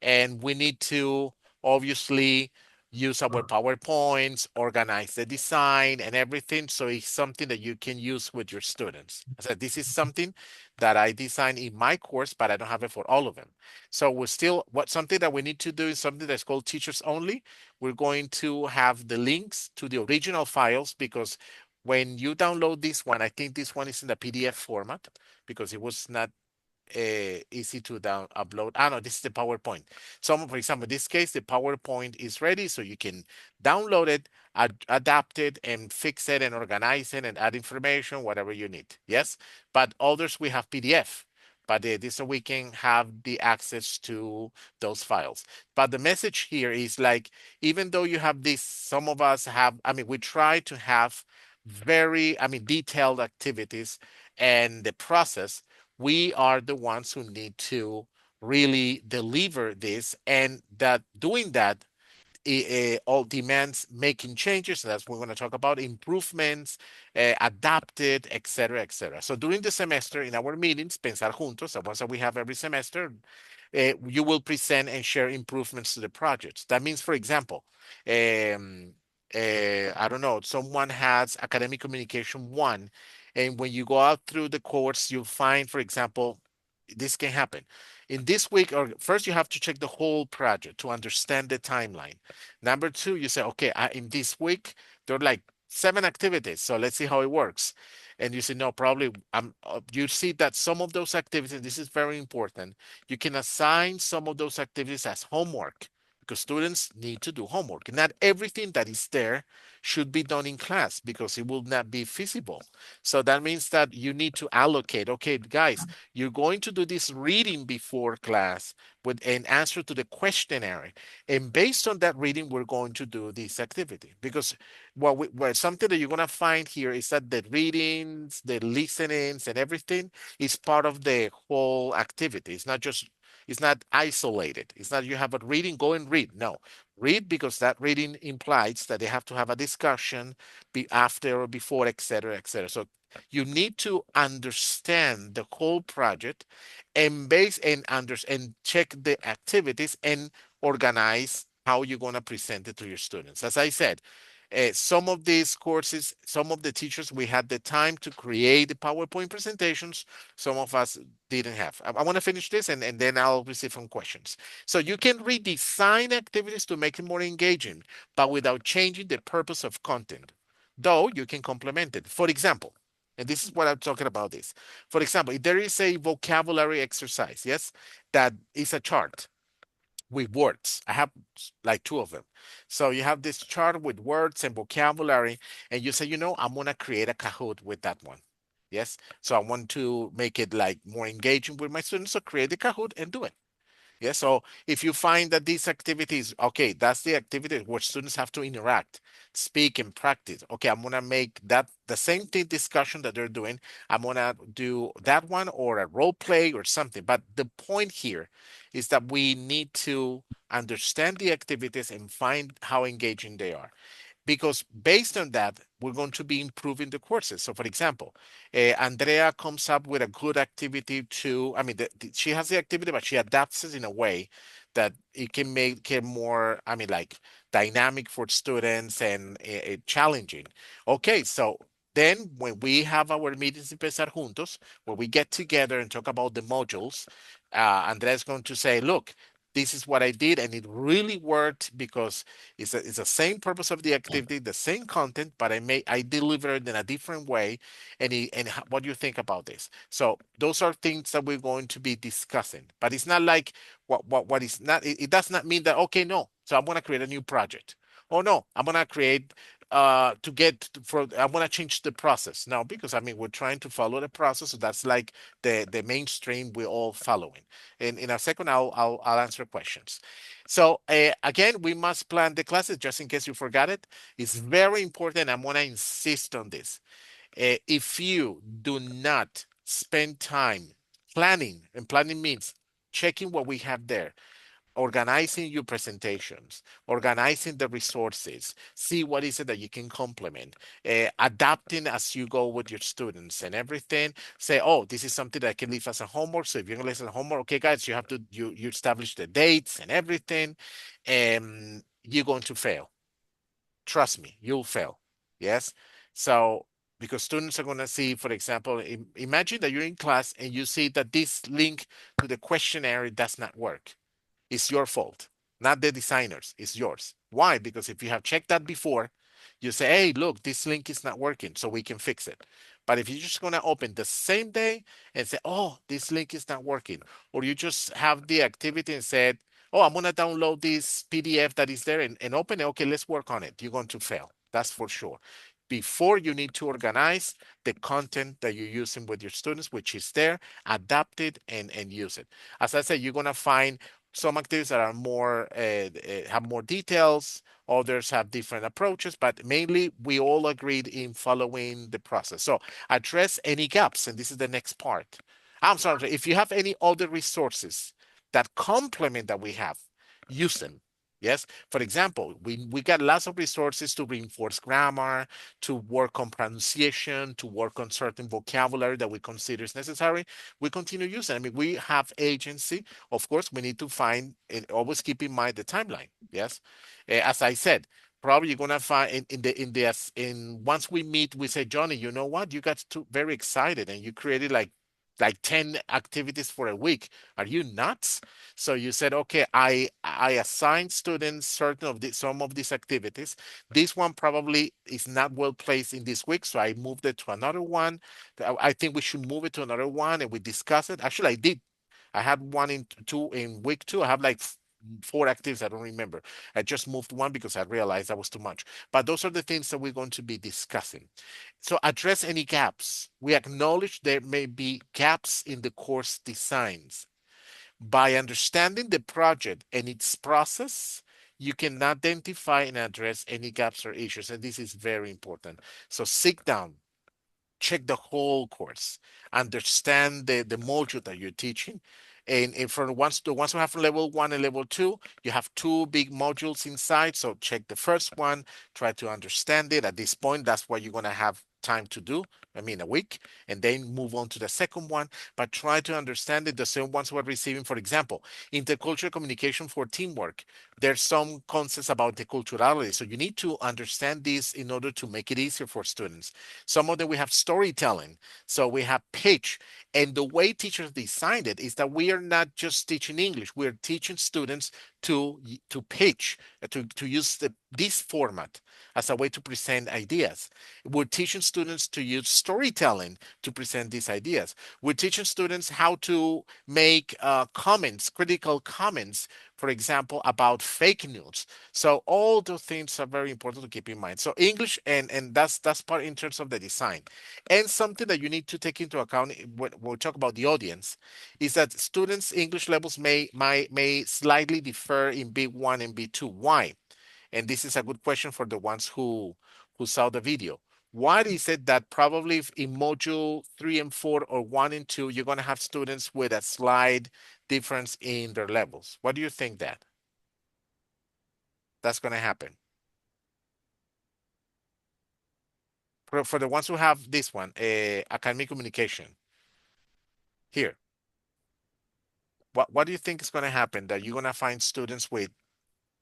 and we need to obviously use our PowerPoints, organize the design and everything. So it's something that you can use with your students. I said, this is something that I designed in my course, but I don't have it for all of them. So we're still, something that we need to do is something that's called teachers only. We're going to have the links to the original files, because when you download this one, I think this one is in the PDF format because it was not easy to upload. No, this is the PowerPoint. So for example, in this case, the PowerPoint is ready, so you can download it, adapt it, and fix it and organize it and add information, whatever you need. Yes, but others we have PDF. But this so we can have the access to those files. But the message here is like, even though you have this, some of us have, we try to have very, detailed activities and the process. We are the ones who need to really deliver this, and that doing that all demands making changes. And that's what we're going to talk about: improvements, adapted, etc., etc. So during the semester in our meetings, Pensar Juntos, the ones that we have every semester, you will present and share improvements to the projects. That means, for example, I don't know, someone has academic communication one, and when you go out through the course, you'll find, for example, this can happen. In this week, or first you have to check the whole project to understand the timeline. Number two, you say, okay, in this week, there are like 7 activities. So let's see how it works. And you say, no, probably you see that some of those activities, this is very important. You can assign some of those activities as homework because students need to do homework. Not everything that is there should be done in class because it will not be feasible. So that means that you need to allocate, okay, guys, you're going to do this reading before class with an answer to the questionnaire. And based on that reading, we're going to do this activity because something that you're going to find here is that the readings, the listenings, and everything is part of the whole activity. It's not isolated. It's not you have a reading, go and read. No, read because that reading implies that they have to have a discussion after or before, etc., etc. So you need to understand the whole project and and check the activities and organize how you're going to present it to your students. As I said, some of these courses, some of the teachers, we had the time to create the PowerPoint presentations. Some of us didn't have. I want to finish this and then I'll receive some questions. So you can redesign activities to make it more engaging, but without changing the purpose of content, though you can complement it. For example, and this is what I'm talking about this. For example, if there is a vocabulary exercise, yes, that is a chart with words. I have like 2 of them. So you have this chart with words and vocabulary, and you say, I'm gonna create a Kahoot with that one. Yes. So I want to make it like more engaging with my students. So create the Kahoot and do it. Yeah, so if you find that these activities, okay, that's the activity where students have to interact, speak, and practice. Okay, I'm gonna make that the same thing discussion that they're doing. I'm gonna do that one or a role play or something. But the point here is that we need to understand the activities and find how engaging they are because based on that, we're going to be improving the courses. So for example, Andrea comes up with a good activity she has the activity, but she adapts it in a way that it can make it more, like dynamic for students and challenging. Okay, so then when we have our meetings in Pensar Juntos, where we get together and talk about the modules, Andrea is going to say, look, this is what I did, and it really worked because it's the same purpose of the activity, the same content, but I deliver it in a different way. What do you think about this? So those are things that we're going to be discussing, but it's not like what is not. It does not mean that okay, no. So I'm going to create a new project. Oh no, I'm going to create I want to change the process now because we're trying to follow the process. So that's like the mainstream we're all following. And in a second, I'll answer questions. So again, we must plan the classes just in case you forgot it. It's very important. I'm going to insist on this. If you do not spend time planning, and planning means checking what we have there, organizing your presentations, organizing the resources, see what is it that you can complement, adapting as you go with your students and everything. Say, oh, this is something that I can leave as a homework. So if you're gonna listen to homework, okay, guys, you have to you establish the dates and everything, and you're going to fail. Trust me, you'll fail. Yes. So because students are going to see, for example, imagine that you're in class and you see that this link to the questionnaire does not work. It's your fault, not the designers. It's yours. Why? Because if you have checked that before, you say, hey, look, this link is not working, so we can fix it. But if you're just going to open the same day and say, oh, this link is not working, or you just have the activity and said, oh, I'm going to download this PDF that is there and open it. Okay, let's work on it. You're going to fail. That's for sure. Before you need to organize the content that you're using with your students, which is there, adapt it and use it. As I said, you're going to find some activities that are more have more details, others have different approaches, but mainly we all agreed in following the process. So address any gaps, and this is the next part. I'm sorry, if you have any other resources that complement that we have, use them. Yes. For example, we got lots of resources to reinforce grammar, to work on pronunciation, to work on certain vocabulary that we consider is necessary. We continue using. We have agency. Of course, we need to find and always keep in mind the timeline. Yes. As I said, probably you're gonna find in once we meet, we say, Johnny, you know what? You got too very excited and you created like 10 activities for a week. Are you nuts? So you said, okay, I assigned students certain of some of these activities. This one probably is not well placed in this week, so I moved it to another one. I think we should move it to another one, and we discuss it. Actually, I did. I had one in week 2. I have like 4 activities. I don't remember. I just moved one because I realized that was too much. But those are the things that we're going to be discussing. So address any gaps. We acknowledge there may be gaps in the course designs. By understanding the project and its process, you can identify and address any gaps or issues. And this is very important. So sit down, check the whole course, understand the module that you're teaching. And for the ones who have level 1 and level 2, you have 2 big modules inside. So check the first one, try to understand it. At this point, that's what you're going to have time to do. I mean, a week, and then move on to the second one. But try to understand it. The same ones who are receiving, for example, intercultural communication for teamwork. There's some concepts about the culturality. So you need to understand this in order to make it easier for students. Some of them we have storytelling. So we have pitch. And the way teachers designed it is that we are not just teaching English. We're teaching students to pitch, to use this format as a way to present ideas. We're teaching students to use storytelling to present these ideas. We're teaching students how to make comments, critical comments, for example, about fake news. So all those things are very important to keep in mind. So English, and that's part in terms of the design. And something that you need to take into account when we talk about the audience is that students' English levels may slightly differ in B1 and B2. Why? And this is a good question for the ones who saw the video. Why is it that probably in module 3 and 4 or 1 and 2, you're going to have students with a slight difference in their levels? What do you think that's going to happen? For the ones who have this one, academic communication. Here. What do you think is going to happen that you're going to find students with,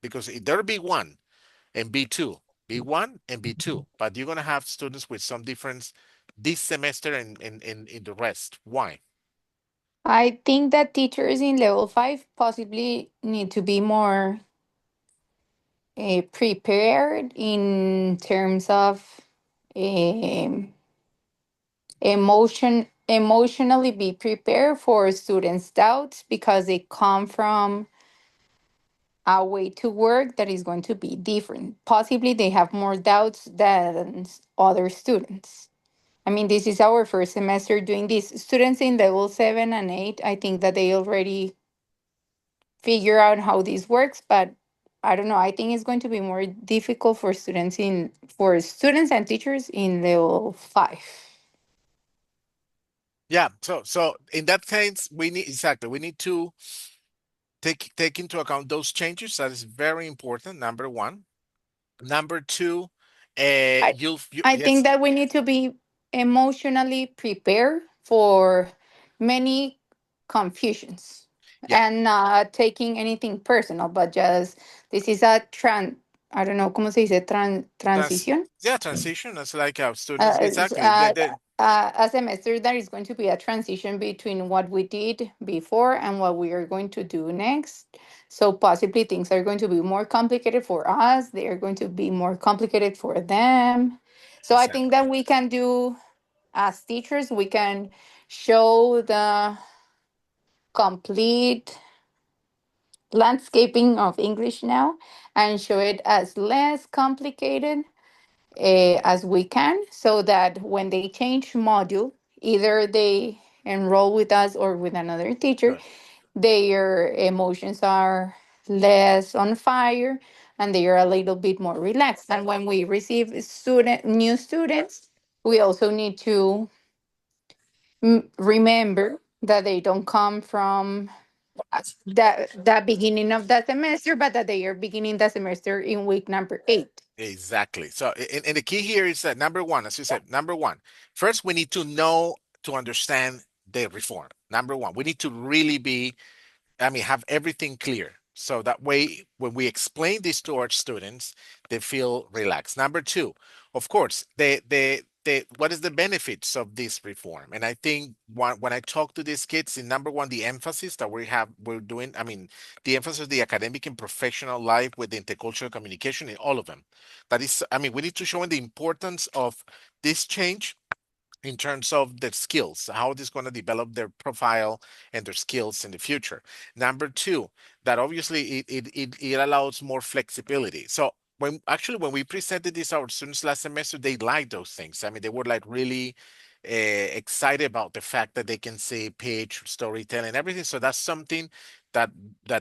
because there'll be B1 and B2, B1 and B2, but you're going to have students with some difference this semester and in the rest. Why? I think that teachers in level 5 possibly need to be more prepared in terms of um, emotionally be prepared for students' doubts because they come from a way to work that is going to be different. Possibly they have more doubts than other students. I mean, this is our first semester doing this. Students in level 7 and 8, I think that they already figure out how this works, but I don't know. I think it's going to be more difficult for students and teachers in level 5. Yeah. So in that case, we need to take into account those changes. That is very important. Number one. Number two, I, I think yes, that we need to be emotionally prepared for many confusions yeah. and not taking anything personal, but just this is I don't know, ¿cómo se dice? Transición. Transition. That's like our students. Uh, it's, Exactly. uh, a semester that is going to be a transition between what we did before and what we are going to do next. So possibly things are going to be more complicated for us. They are going to be more complicated for them. So I think Exactly. that we can do, as teachers, we can show the complete landscaping of English now and show it as less complicated as we can, so that when they change module, either they enroll with us or with another teacher, Good. their emotions are less on fire and they are a little bit more relaxed. And when we receive new students, we also need to remember that they don't come from that beginning of the semester, but that they are beginning the semester in week number 8. Exactly. So, and the key here is that number one, as you said, number one, first we need to understand the reform. Number one, we need to really have everything clear. So that way, when we explain this to our students, they feel relaxed. Number two, of course, what is the benefits of this reform? And I think when I talk to these kids, in number one, the emphasis that we're doing, I mean, the emphasis of the academic and professional life with the intercultural communication in all of them. That is, I mean, we need to show them the importance of this change in terms of their skills, how it is going to develop their profile and their skills in the future. Number two, that obviously it allows more flexibility. So when we presented this to our students last semester, they liked those things. I mean, they were like really excited about the fact that they can say pitch, storytelling, everything. So that's something that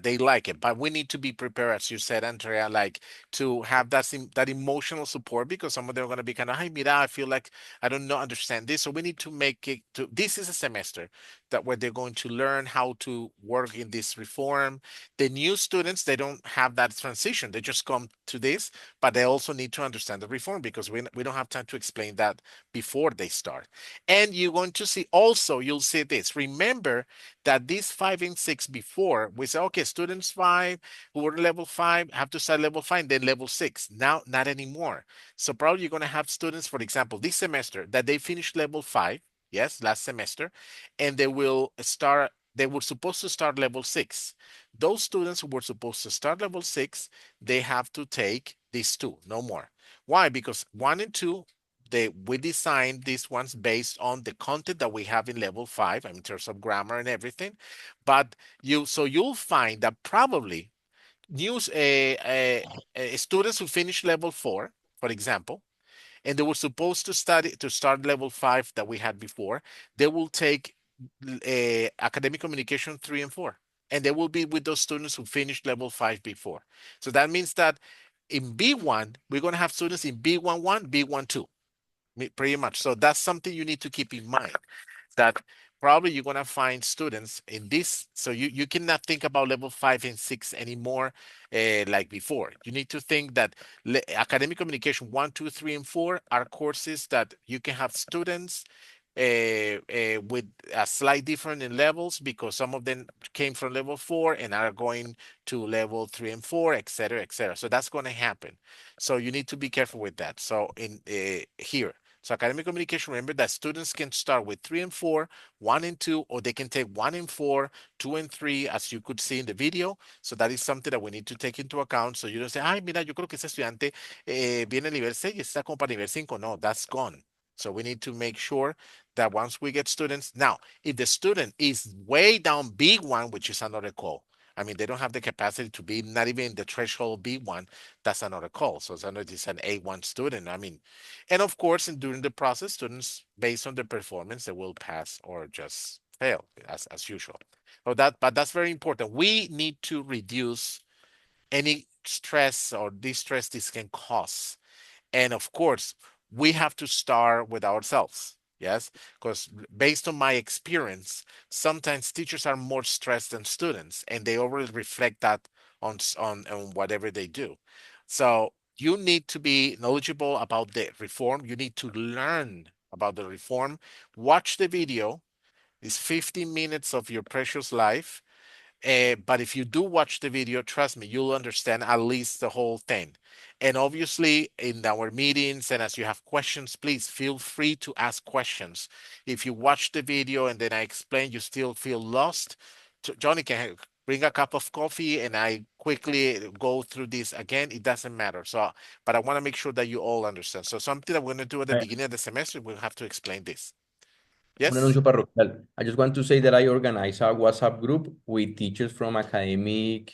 they like it. But we need to be prepared, as you said, Andrea, like to have that emotional support, because some of them are going to be kind of, hey, mira, I feel like I don't know, understand this. So we need to make it to, this is a semester that where they're going to learn how to work in this reform. The new students, they don't have that transition. They just come to this, but they also need to understand the reform, because we don't have time to explain that before they start. And you're going to see also, you'll see this. Remember that these 5 and 6 before, we say, okay, students 5 who were level 5 have to start level 5, then level 6. Now, not anymore. So probably you're going to have students, for example, this semester that they finished level 5, yes, last semester, and they were supposed to start level 6. Those students who were supposed to start level 6, they have to take these 2, no more. Why? Because 1 and 2, we designed these ones based on the content that we have in level 5 in terms of grammar and everything. But you'll find that probably students who finish level 4, for example, and they were supposed to start level 5 that we had before, they will take academic communication 3 and 4, and they will be with those students who finished level 5 before. So that means that in B1, we're going to have students in B11, B12, pretty much. So that's something you need to keep in mind, that probably you're going to find students in this. So you cannot think about level 5 and 6 anymore like before. You need to think that academic communication 1, 2, 3, and 4 are courses that you can have students with a slight different in levels, because some of them came from level 4 and are going to level 3 and 4, et cetera, et cetera. So that's going to happen. So you need to be careful with that. So in here, so academic communication, remember that students can start with 3 and 4, 1 and 2, or they can take 1 and 4, 2 and 3, as you could see in the video. So that is something that we need to take into account. So you don't say, ay, mira, yo creo que ese estudiante viene a nivel 6 y está como para nivel 5. No, that's gone. So we need to make sure that once we get students, now, if the student is way down B1, which is another call, I mean, they don't have the capacity to be not even in the threshold B1, that's another call. So it's an A1 student. I mean, and of course, during the process, students, based on their performance, they will pass or just fail as usual. So but that's very important. We need to reduce any stress or distress this can cause. And of course, we have to start with ourselves. Yes, because based on my experience, sometimes teachers are more stressed than students, and they already reflect that on whatever they do. So you need to be knowledgeable about the reform. You need to learn about the reform. Watch the video. It's 15 minutes of your precious life. But if you do watch the video, trust me, you'll understand at least the whole thing. And obviously, in our meetings and as you have questions, please feel free to ask questions. If you watch the video and then I explain, you still feel lost, Johnny can bring a cup of coffee and I quickly go through this again. It doesn't matter. So, but I want to make sure that you all understand. So something that we're going to do at the beginning of the semester, we'll have to explain this. Un Yes? anuncio parroquial. I just want to say that I organize a WhatsApp group with teachers from academic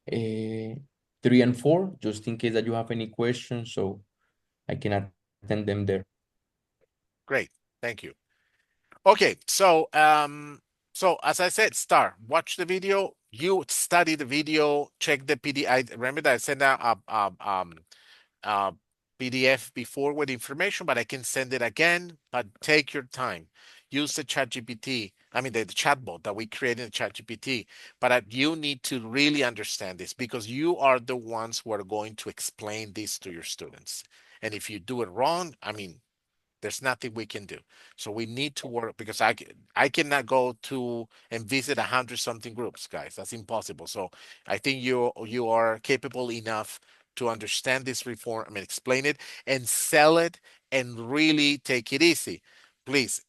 3 and 4, just in case that you have any questions, so I can attend them there. Great. Thank you. Okay, so so as I said, watch the video, you study the video, check the PDF. Remember that I sent out a PDF before with information, but I can send it again. But take your time. Use the ChatGPT. I mean the chatbot that we created in ChatGPT. But you need to really understand this, because you are the ones who are going to explain this to your students. And if you do it wrong, I mean, There's nothing we can do. So we need to work because I cannot go to and visit 100 something groups, guys. That's impossible. So I think you are capable enough to understand this reform, I mean, explain it and sell it and really take it easy. Please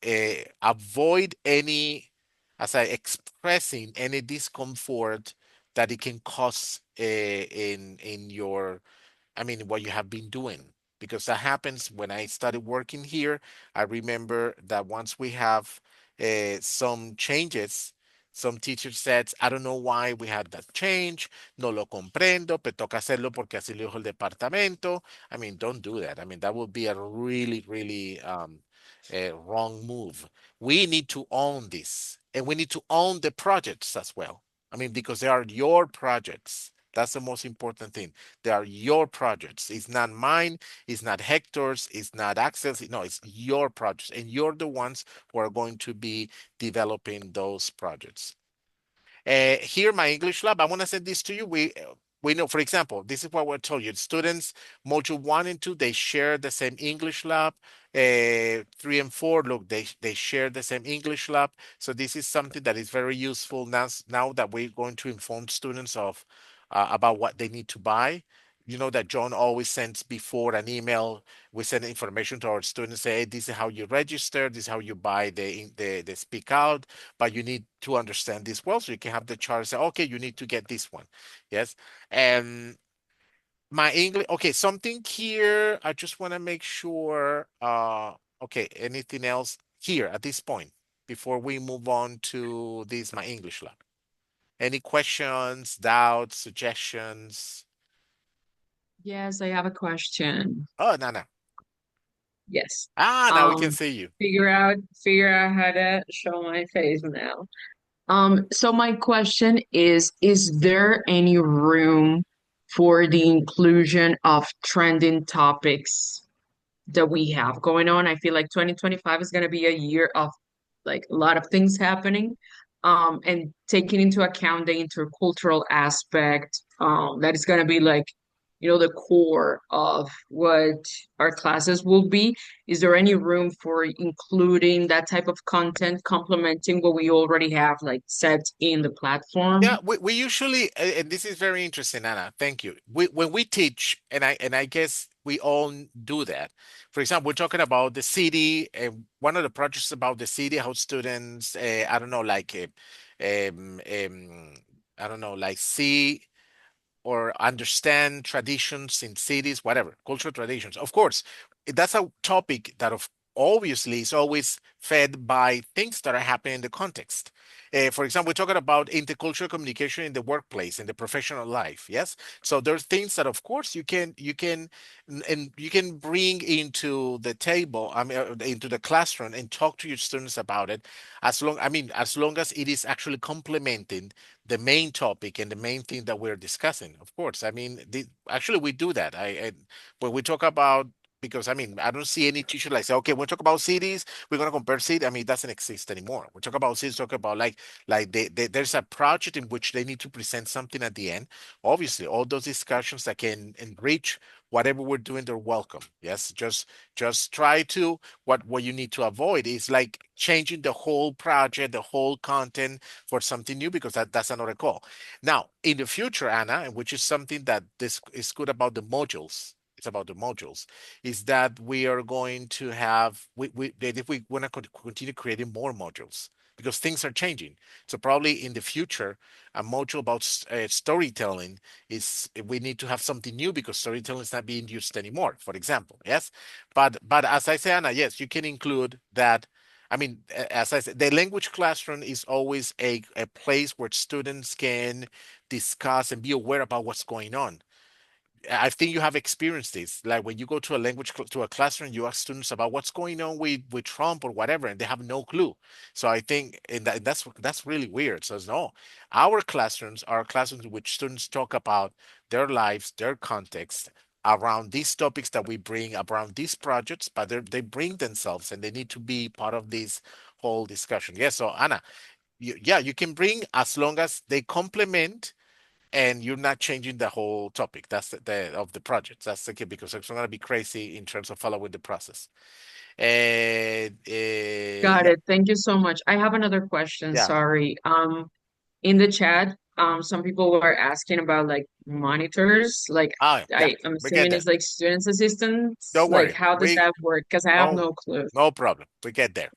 avoid any, as I expressing any discomfort that it can cause in your, I mean, what you have been doing, because that happens when I started working here. I remember that once we have some changes, some teacher said, I don't know why we had that change, no lo comprendo, pero toca hacerlo porque así lo dijo el departamento. I mean, don't do that. I mean, that would be a really, really wrong move. We need to own this, and we need to own the projects as well. I mean, because they are your projects. That's the most important thing. They are your projects. It's not mine. It's not Hector's. It's not Axel's. No, it's your projects. And you're the ones who are going to be developing those projects. Here, my English lab, I want to send this to you. We know, for example, this is what we're told you. Students, module 1 and 2, they share the same English lab. 3 and 4, look, they share the same English lab. So this is something that is very useful now that we're going to inform students of about what they need to buy. You know that John always sends before an email. We send information to our students, say, hey, this is how you register, this is how you buy the speak out, but you need to understand this well, so you can have the chart say, okay, you need to get this one. Yes. And my English, okay, something here, I just want to make sure, okay, anything else here at this point before we move on to this, my English lab? Any questions, doubts, suggestions? Yes, I have a question. Oh, no, no. Yes. Now we can see you. Figure out how to show my face now. So my question is there any room for the inclusion of trending topics that we have going on? I feel like 2025 is going to be a year of like a lot of things happening. And taking into account the intercultural aspect, that is going to be like, the core of what our classes will be. Is there any room for including that type of content, complementing what we already have like set in the platform? Yeah, we usually, and this is very interesting, Anna. Thank you. When we teach, and I guess we all do that. For example, we're talking about the city, and one of the projects about the city, how students, I don't know, like, I don't know, like see or understand traditions in cities, whatever, cultural traditions. Of course, that's a topic that of obviously is always fed by things that are happening in the context. For example, we're talking about intercultural communication in the workplace, in the professional life. Yes, so there's things that, of course, and you can bring into the table, I mean, into the classroom and talk to your students about it. As long as it is actually complementing the main topic and the main thing that we're discussing. Of course, I mean, actually we do that. When we talk about, because I mean, I don't see any teacher like say, okay, we'll talk about cities, we're gonna compare cities. I mean, it doesn't exist anymore. We talk about cities, talk about like there's a project in which they need to present something at the end. Obviously, all those discussions that can enrich whatever we're doing, they're welcome. Yes, just try to, what you need to avoid is like changing the whole project, the whole content for something new, because that's another call. Now, in the future, Anna, and which is something that this is good about the modules, it's about the modules, is that we are going to have, if we want to continue creating more modules, because things are changing. So probably in the future, a module about storytelling we need to have something new, because storytelling is not being used anymore, for example. Yes, but as I say, Anna, yes, you can include that. I mean, as I said, the language classroom is always a place where students can discuss and be aware about what's going on. I think you have experienced this. Like when you go to to a classroom, you ask students about what's going on with Trump or whatever, and they have no clue. So I think, and that's really weird. So no, our classrooms are classrooms in which students talk about their lives, their context around these topics that we bring around these projects, but they bring themselves and they need to be part of this whole discussion. Yes. So Anna, you can bring as long as they complement and you're not changing the whole topic. That's the of the project. That's the key, because it's going to be crazy in terms of following the process. And Got yeah, it. Thank you so much. I have another question. yeah. Sorry. In the chat, some people were asking about like monitors. Like, Yeah, I'm we get assuming there. it's like students' assistants. Don't Like, worry. how does that work? Because I have Oh, no clue. no problem. We get there.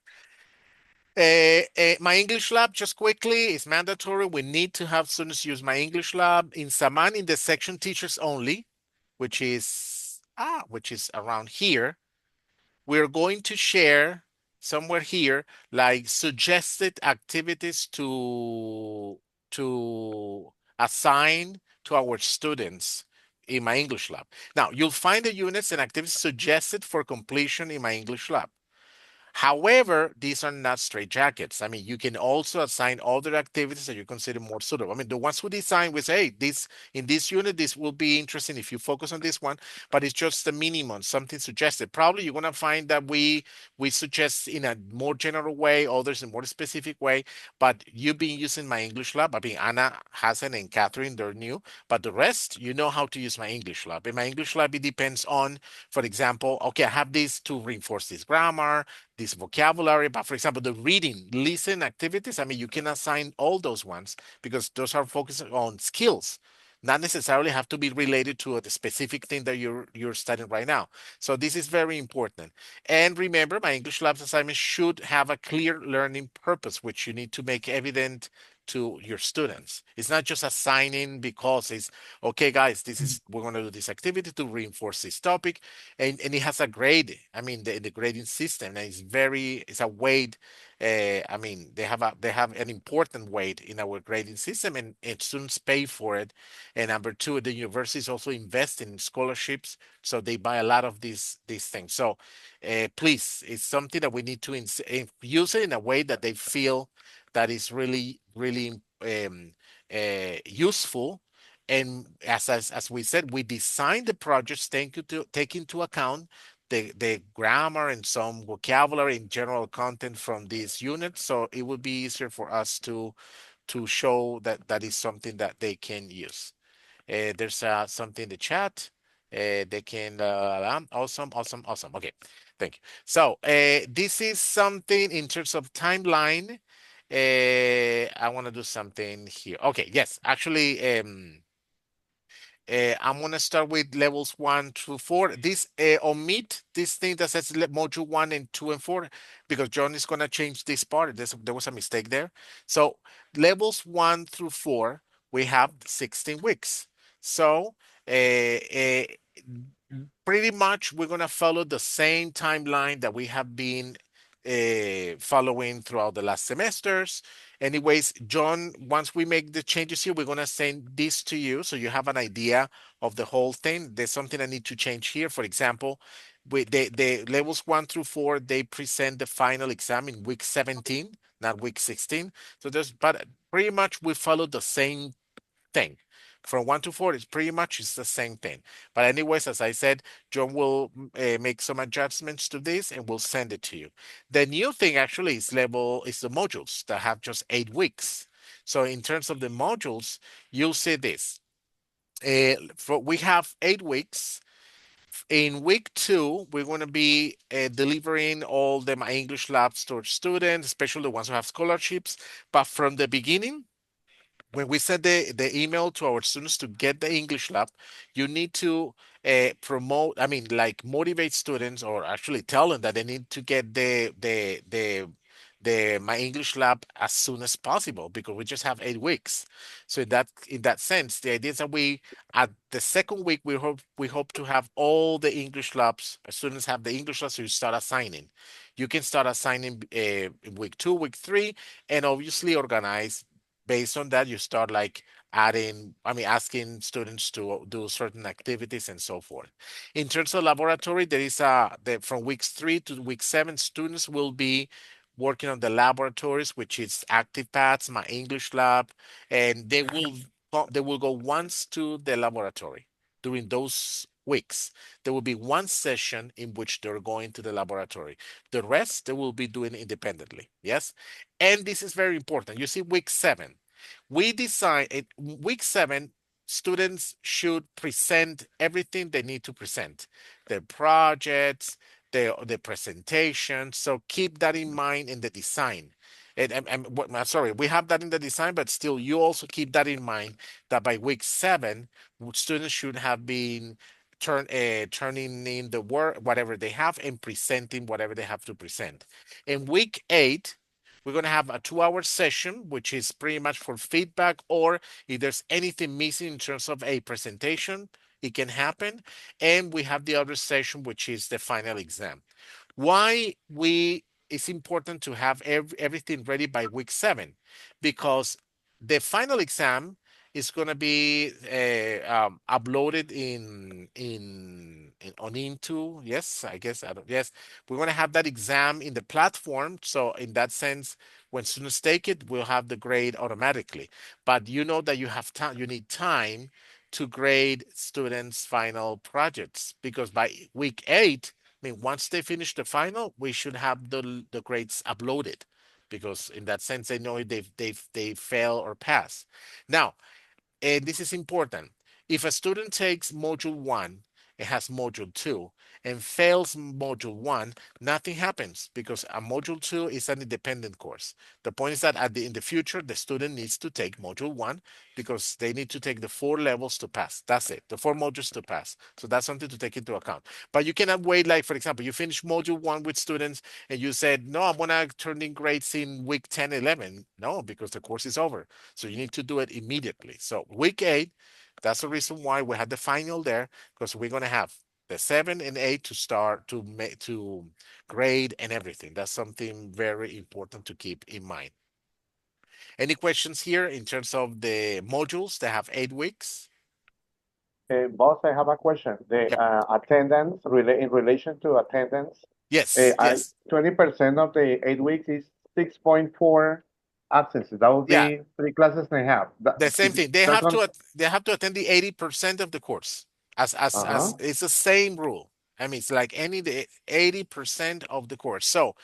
My English lab, just quickly, is mandatory. We need to have students use my English lab in Saman in the section teachers only, which is around here. We're going to share somewhere here like suggested activities to assign to our students in my English lab. Now, you'll find the units and activities suggested for completion in my English lab. However, these are not straitjackets. I mean, you can also assign other activities that you consider more suitable. I mean, the ones who design will say, hey, this in this unit, this will be interesting if you focus on this one, but it's just the minimum, something suggested. Probably you're gonna find that we suggest in a more general way, others in more specific way, but you've been using my English lab. I mean, Anna, Hassan, and Catherine, they're new, but the rest, you know how to use my English lab. In my English lab, it depends on, for example, okay, I have this to reinforce this grammar, this vocabulary, but for example, the reading, listen activities, I mean, you can assign all those ones because those are focused on skills, not necessarily have to be related to the specific thing that you're studying right now. So this is very important. And remember, my English Labs assignment should have a clear learning purpose, which you need to make evident to your students. It's not just assigning because it's okay, guys, this is we're going to do this activity to reinforce this topic, and it has a grade. I mean, the grading system is it's a weight. I mean, they have an important weight in our grading system, and students pay for it. And number two, the universities also invest in scholarships, so they buy a lot of these things. So, please, it's something that we need to use it in a way that they feel that is really, really useful. And as we said, we designed the projects take into account the grammar and some vocabulary and general content from these units. So it would be easier for us to show that that is something that they can use. There's something in the chat. They can awesome. Okay, thank you. So this is something in terms of timeline. I want to do something here. Okay, yes, actually, I'm gonna start with levels 1 through 4. This omit this thing that says module 1 and 2 and 4 because John is gonna change this part. There was a mistake there. So levels 1 through 4, we have 16 weeks. So pretty much we're gonna follow the same timeline that we have been following throughout the last semesters. Anyways, John, once we make the changes here, we're gonna send this to you so you have an idea of the whole thing. There's something I need to change here. For example, with the levels 1 through 4, they present the final exam in week 17, not week 16. So but pretty much we follow the same thing. From 1 to 4, it's the same thing. But anyways, as I said, John will make some adjustments to this and we'll send it to you. The new thing actually is the modules that have just 8 weeks. So in terms of the modules, you'll see this. We have 8 weeks. In week 2, we're going to be delivering all the My English Labs to our students, especially the ones who have scholarships. But from the beginning, when we send the email to our students to get the English Lab, you need to motivate students or actually tell them that they need to get the My English Lab as soon as possible because we just have 8 weeks. So in that sense, the idea is that at the second week we hope to have all the English Labs. Students have the English Labs, so you start assigning. You can start assigning week 2, week 3, and obviously organize. Based on that, you start asking students to do certain activities and so forth. In terms of laboratory, there is from weeks 3 to week 7, students will be working on the laboratories, which is ActivePaths, My English Lab, and they will go once to the laboratory during those weeks. There will be one session in which they're going to the laboratory. The rest they will be doing independently. Yes. And this is very important. You see, week 7, we decide week 7, students should present everything they need to present, their projects, the presentation. So keep that in mind in the design. I'm sorry, we have that in the design, but still, you also keep that in mind that by week 7, students should have been turning in the work, whatever they have, and presenting whatever they have to present. In week 8, we're going to have a 2-hour session, which is pretty much for feedback, or if there's anything missing in terms of a presentation, it can happen. And we have the other session, which is the final exam. Why it's important to have everything ready by week 7? Because the final exam is going to be uploaded on Into. Yes, I guess I don't. Yes, we're going to have that exam in the platform. So in that sense, when students take it, we'll have the grade automatically. But you know that you have time. You need time to grade students' final projects, because by week 8, I mean, once they finish the final, we should have the grades uploaded, because in that sense they know if they fail or pass. Now, and this is important. If a student takes module 1 and has module 2 and fails module 1, nothing happens, because a module 2 is an independent course. The point is that in the future, the student needs to take module 1, because they need to take the 4 levels to pass. That's it, the 4 modules to pass. So that's something to take into account. But you cannot wait, like, for example, you finish module 1 with students and you said, no, I'm gonna turn in grades in week 10, 11. No, because the course is over. So you need to do it immediately. So week 8, that's the reason why we had the final there, because we're gonna have the 7 and 8 to start to grade and everything. That's something very important to keep in mind. Any questions here in terms of the modules that have 8 weeks? Boss, I have a question. The Yep. attendance in relation to attendance. Yes, I yes. 20% of the 8 weeks is 6.4 absences. That would Yeah. be 3 classes and a half. The same thing. They That's have one. they have to attend the 80% of the course. As it's the same rule. I mean, it's like the 80% of the course. So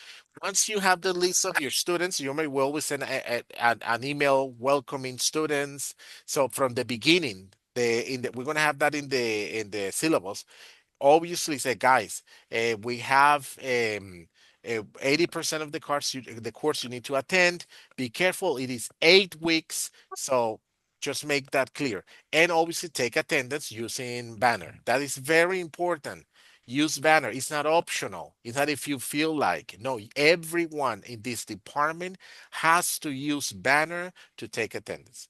once you have the list of your students, you may well send an email welcoming students. So from the beginning, we're gonna have that in the syllabus. Obviously say, guys, we have 80% of the course you need to attend. Be careful, it is 8 weeks, so just make that clear. And obviously take attendance using Banner. That is very important. Use Banner. It's not optional. It's not if you feel like. No, everyone in this department has to use Banner to take attendance.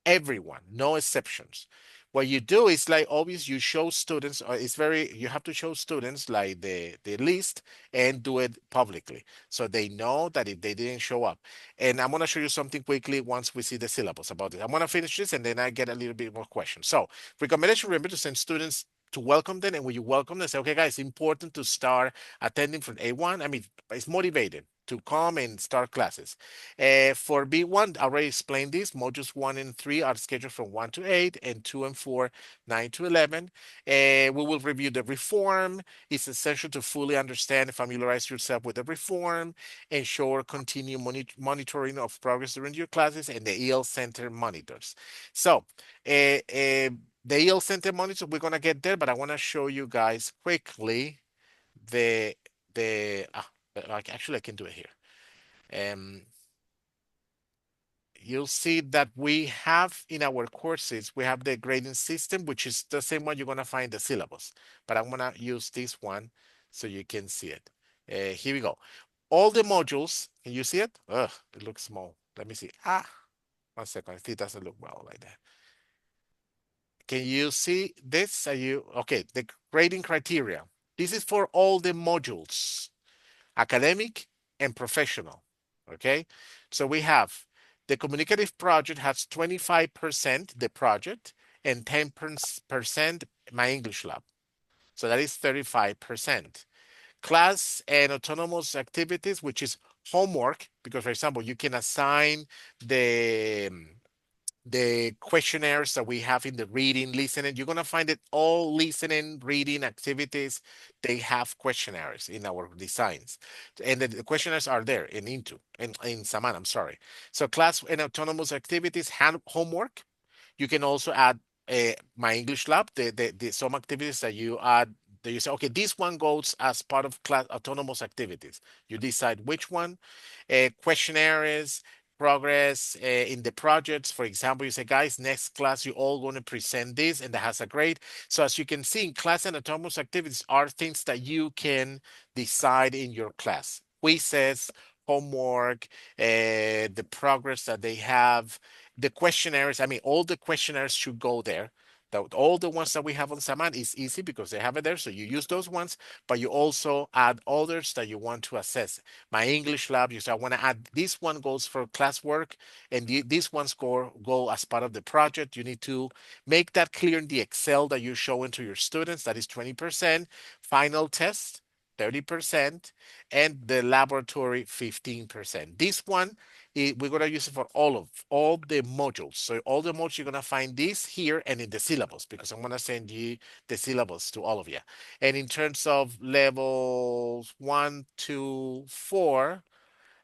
Everyone, no exceptions. What you do is, like, obvious, you show students, you have to show students like the list and do it publicly, so they know that if they didn't show up. And I'm going to show you something quickly once we see the syllabus about it. I'm going to finish this and then I get a little bit more questions. So recommendation, remember to send students to welcome them. And when you welcome them, say, okay, guys, it's important to start attending from A1. I mean, it's motivated to come and start classes. For B1, I already explained this. Modules 1 and 3 are scheduled from 1 to 8, and 2 and 4, 9 to 11. We will review the reform. It's essential to fully understand and familiarize yourself with the reform, ensure continued monitoring of progress during your classes, and the EL Center monitors. So, the EL Center monitors, we're going to get there, but I want to show you guys quickly actually, I can do it here. You'll see that we have in our courses, we have the grading system, which is the same one you're going to find in the syllabus. But I'm going to use this one so you can see it. Here we go. All the modules, can you see it? Ugh, it looks small. Let me see. 1 second. I think it doesn't look well like that. Can you see this? Okay, the grading criteria. This is for all the modules, academic and professional. Okay, so we have the communicative project has 25% the project and 10% my English lab. So that is 35%. Class and autonomous activities, which is homework, because for example, you can assign the questionnaires that we have in the reading, listening. You're going to find it all listening, reading activities. They have questionnaires in our designs. And the questionnaires are there in Samana, I'm sorry. So class and autonomous activities, homework. You can also add My English Lab, the some activities that you add, that you say, okay, this one goes as part of class autonomous activities. You decide which one. Questionnaires, progress in the projects. For example, you say, guys, next class, you're all going to present this, and that has a grade. So as you can see, in class and autonomous activities are things that you can decide in your class. Quizzes, homework, the progress that they have, the questionnaires. I mean, all the questionnaires should go there. All the ones that we have on Saman is easy because they have it there. So you use those ones, but you also add others that you want to assess. My English Lab, you say, I want to add this one goes for classwork, and this one go as part of the project. You need to make that clear in the Excel that you're showing to your students. That is 20%, final test, 30%, and the laboratory 15%. This one, we're going to use it for all the modules. So all the modules, you're going to find this here and in the syllabus, because I'm going to send you the syllabus to all of you. And in terms of levels 1 to 4,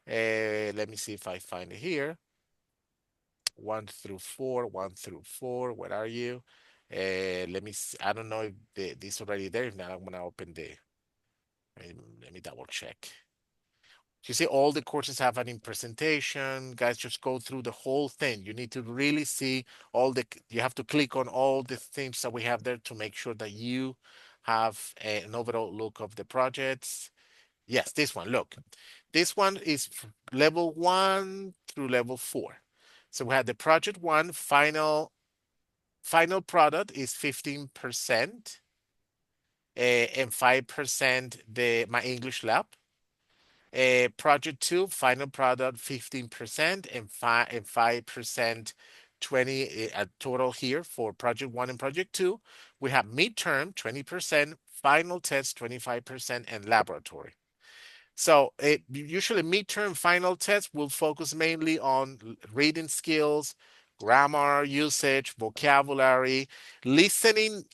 let me see if I find it here. 1 through 4, 1 through 4, where are you? Let me see. I don't know if this already there. Now I'm going to open let me double check. You see, all the courses have an in presentation. Guys, just go through the whole thing. You need to really see you have to click on all the things that we have there to make sure that you have an overall look of the projects. Yes, this one, look. This one is level 1 through level 4. So we have the project 1, final product is 15%, and 5% my English Lab. Project 2, final product 15%, and 5% 20 total here for project 1 and project 2. We have midterm 20%, final test 25%, and laboratory. So usually midterm final test will focus mainly on reading skills, grammar, usage, vocabulary, listening.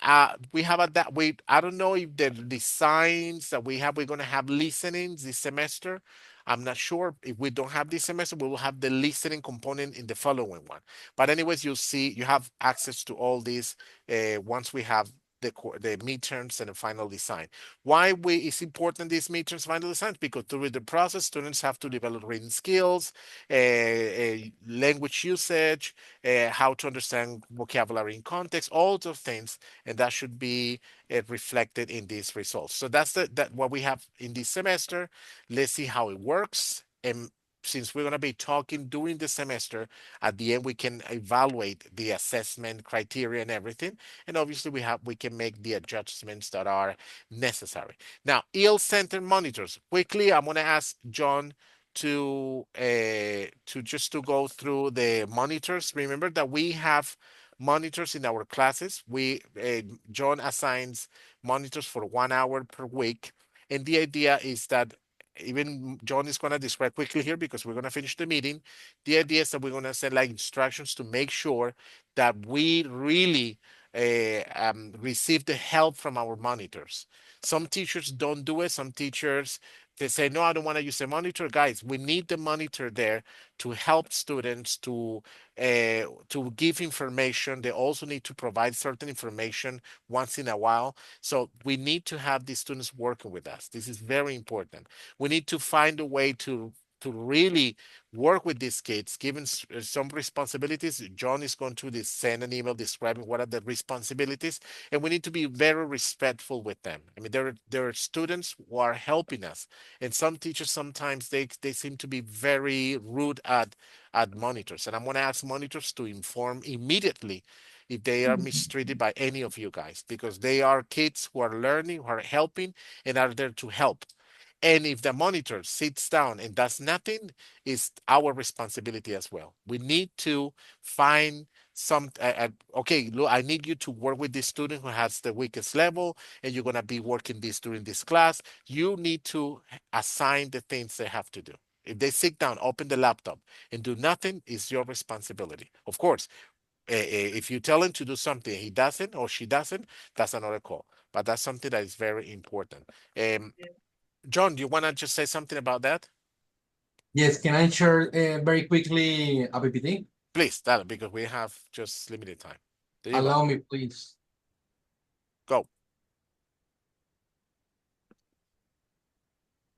We have I don't know if the designs that we have, we're going to have listenings this semester. I'm not sure. If we don't have this semester, we will have the listening component in the following one. But anyways, you'll see you have access to all these once we have the midterms and the final design. Why it's important these midterms final designs? Because through the process, students have to develop reading skills, language usage, how to understand vocabulary in context, all those things, and that should be reflected in these results. So that's what we have in this semester. Let's see how it works. And since we're going to be talking during the semester, at the end we can evaluate the assessment criteria and everything, and obviously we can make the adjustments that are necessary. Now, EL Center monitors. Quickly, I'm going to ask John to just to go through the monitors. Remember that we have monitors in our classes. John assigns monitors for 1 hour per week, and the idea is that even John is going to describe quickly here because we're going to finish the meeting. The idea is that we're going to send like instructions to make sure that we really receive the help from our monitors. Some teachers don't do it. Some teachers, they say, no, I don't want to use a monitor. Guys, we need the monitor there to help students to give information. They also need to provide certain information once in a while. So we need to have these students working with us. This is very important. We need to find a way to really work with these kids, given some responsibilities. John is going to send an email describing what are the responsibilities, and we need to be very respectful with them. I mean, there are students who are helping us, and some teachers sometimes they seem to be very rude at monitors, and I'm going to ask monitors to inform immediately if they are mistreated by any of you guys, because they are kids who are learning, who are helping, and are there to help. And if the monitor sits down and does nothing, it's our responsibility as well. We need to find okay, look, I need you to work with this student who has the weakest level, and you're going to be working this during this class. You need to assign the things they have to do. If they sit down, open the laptop, and do nothing, it's your responsibility. Of course, if you tell him to do something, he doesn't or she doesn't, that's another call. But that's something that is very important. John, do you want to just say something about that? Yes, can I share very quickly a PPT? Please, because we have just limited time. There you Allow go. me, please. Go.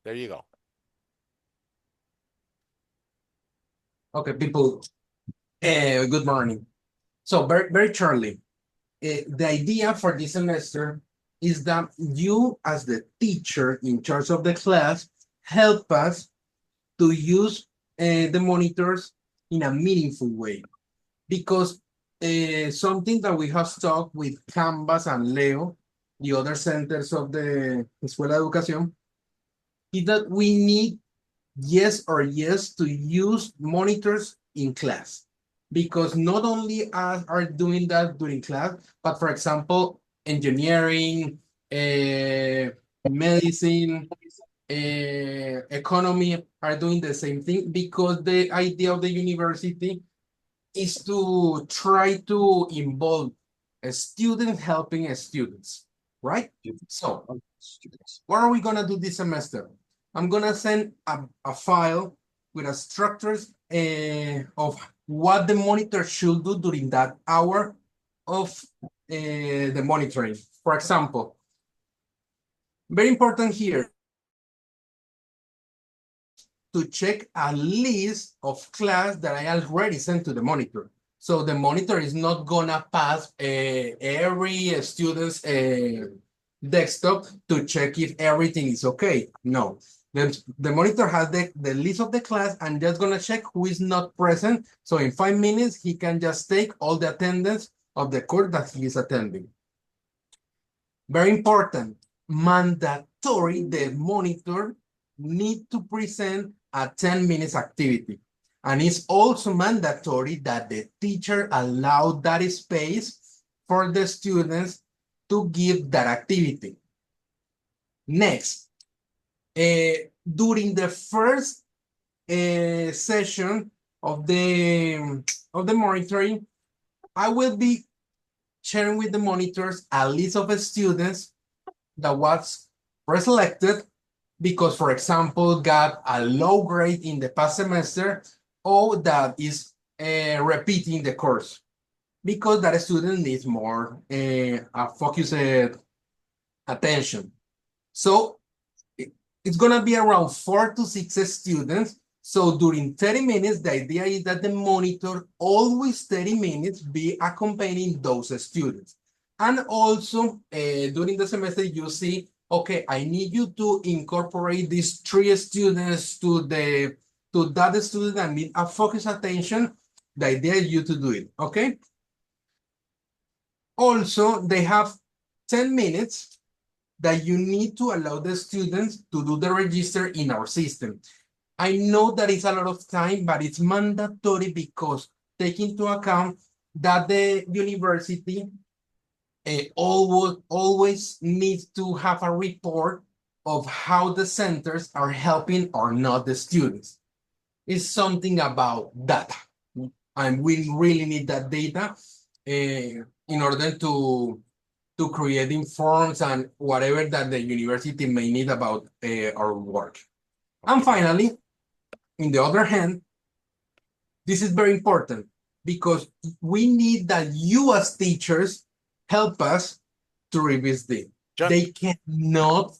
There you go. Okay, people, good morning. So very shortly, the idea for this semester is that you, as the teacher in charge of the class, help us to use the monitors in a meaningful way. Because something that we have talked with Canvas and Leo, the other centers of the Escuela de Educación, is that we need yes to use monitors in class. Because not only us are doing that during class, but for example, engineering, medicine, economy are doing the same thing, because the idea of the university is to try to involve a student helping students, right? So what are we gonna do this semester? I'm gonna send a file with a structures of what the monitor should do during that hour of the monitoring. For example, very important here, to check a list of class that I already sent to the monitor. So the monitor is not gonna pass every student's desktop to check if everything is okay. No, the monitor has the list of the class and just gonna check who is not present. So in 5 minutes, he can just take all the attendance of the course that he is attending. Very important, mandatory, the monitor need to present a 10 minutes activity. And it's also mandatory that the teacher allow that space for the students to give that activity. Next, during the first session of the monitoring, I will be sharing with the monitors a list of students that was preselected because, for example, got a low grade in the past semester, or that is repeating the course, because that student needs more focused attention. So it's gonna be around 4 to 6 students. So during 30 minutes, the idea is that the monitor always 30 minutes be accompanying those students. And also during the semester, you see, okay, I need you to incorporate these 3 students to that student that need a focused attention. The idea is you to do it, okay? Also, they have 10 minutes that you need to allow the students to do the register in our system. I know that it's a lot of time, but it's mandatory because take into account that the university always needs to have a report of how the centers are helping or not the students. It's something about data, and we really need that data in order to create informs and whatever that the university may need about our work. Okay. And finally, in the other hand, this is very important because we need that you as teachers help us to revisit it. John, they cannot,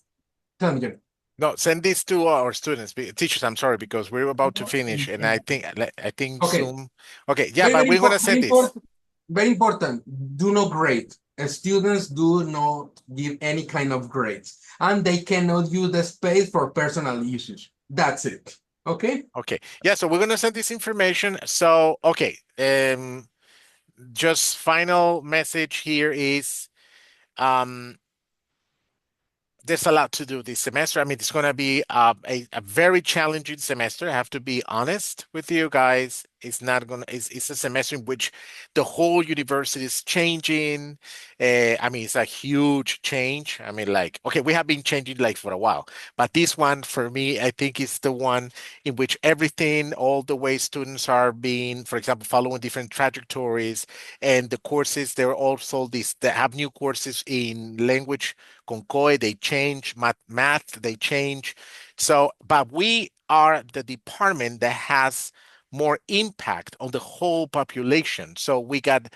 tell me, John. No, send this to our students, teachers. I'm sorry, because we're about to finish, and I think okay. Zoom. Okay, yeah, but we're gonna send this. Very important. Do not grade. Students do not give any kind of grades, and they cannot use the space for personal issues. That's it. Okay. Okay. Yeah. So we're gonna send this information. So okay. Just final message here is, there's a lot to do this semester. I mean, it's going to be a very challenging semester. I have to be honest with you guys. It's not going to, it's a semester in which the whole university is changing. I mean, it's a huge change. I mean, like, okay, we have been changing like for a while, but this one for me, I think is the one in which everything, all the way students are being, for example, following different trajectories, and the courses, there are also these, they have new courses in language, Concoy, they change, math, they change. So, but we are the department that has more impact on the whole population. So we got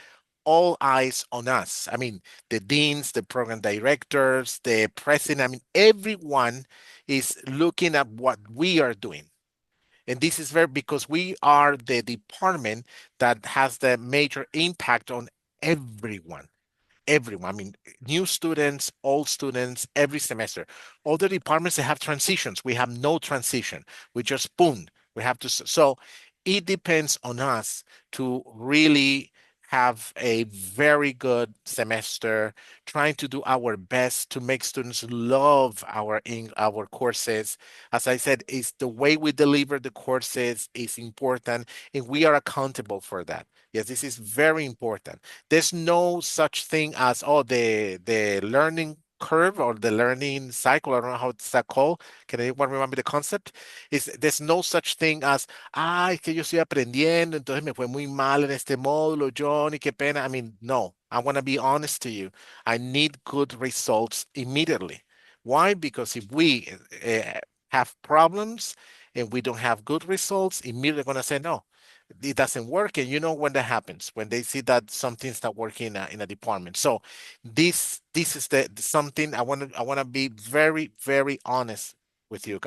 all eyes on us. I mean, the deans, the program directors, the president, I mean, everyone is looking at what we are doing. And this is very because we are the department that has the major impact on everyone. Everyone, I mean, new students, old students, every semester. Other departments, they have transitions. We have no transition. We just boom. We have to. So it depends on us to really have a very good semester, trying to do our best to make students love our courses. As I said, it's the way we deliver the courses is important, and we are accountable for that. Yes, this is very important. There's no such thing as the learning curve or the learning cycle. I don't know how it's that called. Can anyone remember the concept? There's no such thing as es que yo estoy aprendiendo, entonces me fue muy mal en este módulo, Johnny, qué pena. I mean, no, I want to be honest to you. I need good results immediately. Why? Because if we have problems and we don't have good results, immediately going to say no. It doesn't work, and you know when that happens, when they see that something's not working in a department. So this is something I want to be very, very honest with you guys.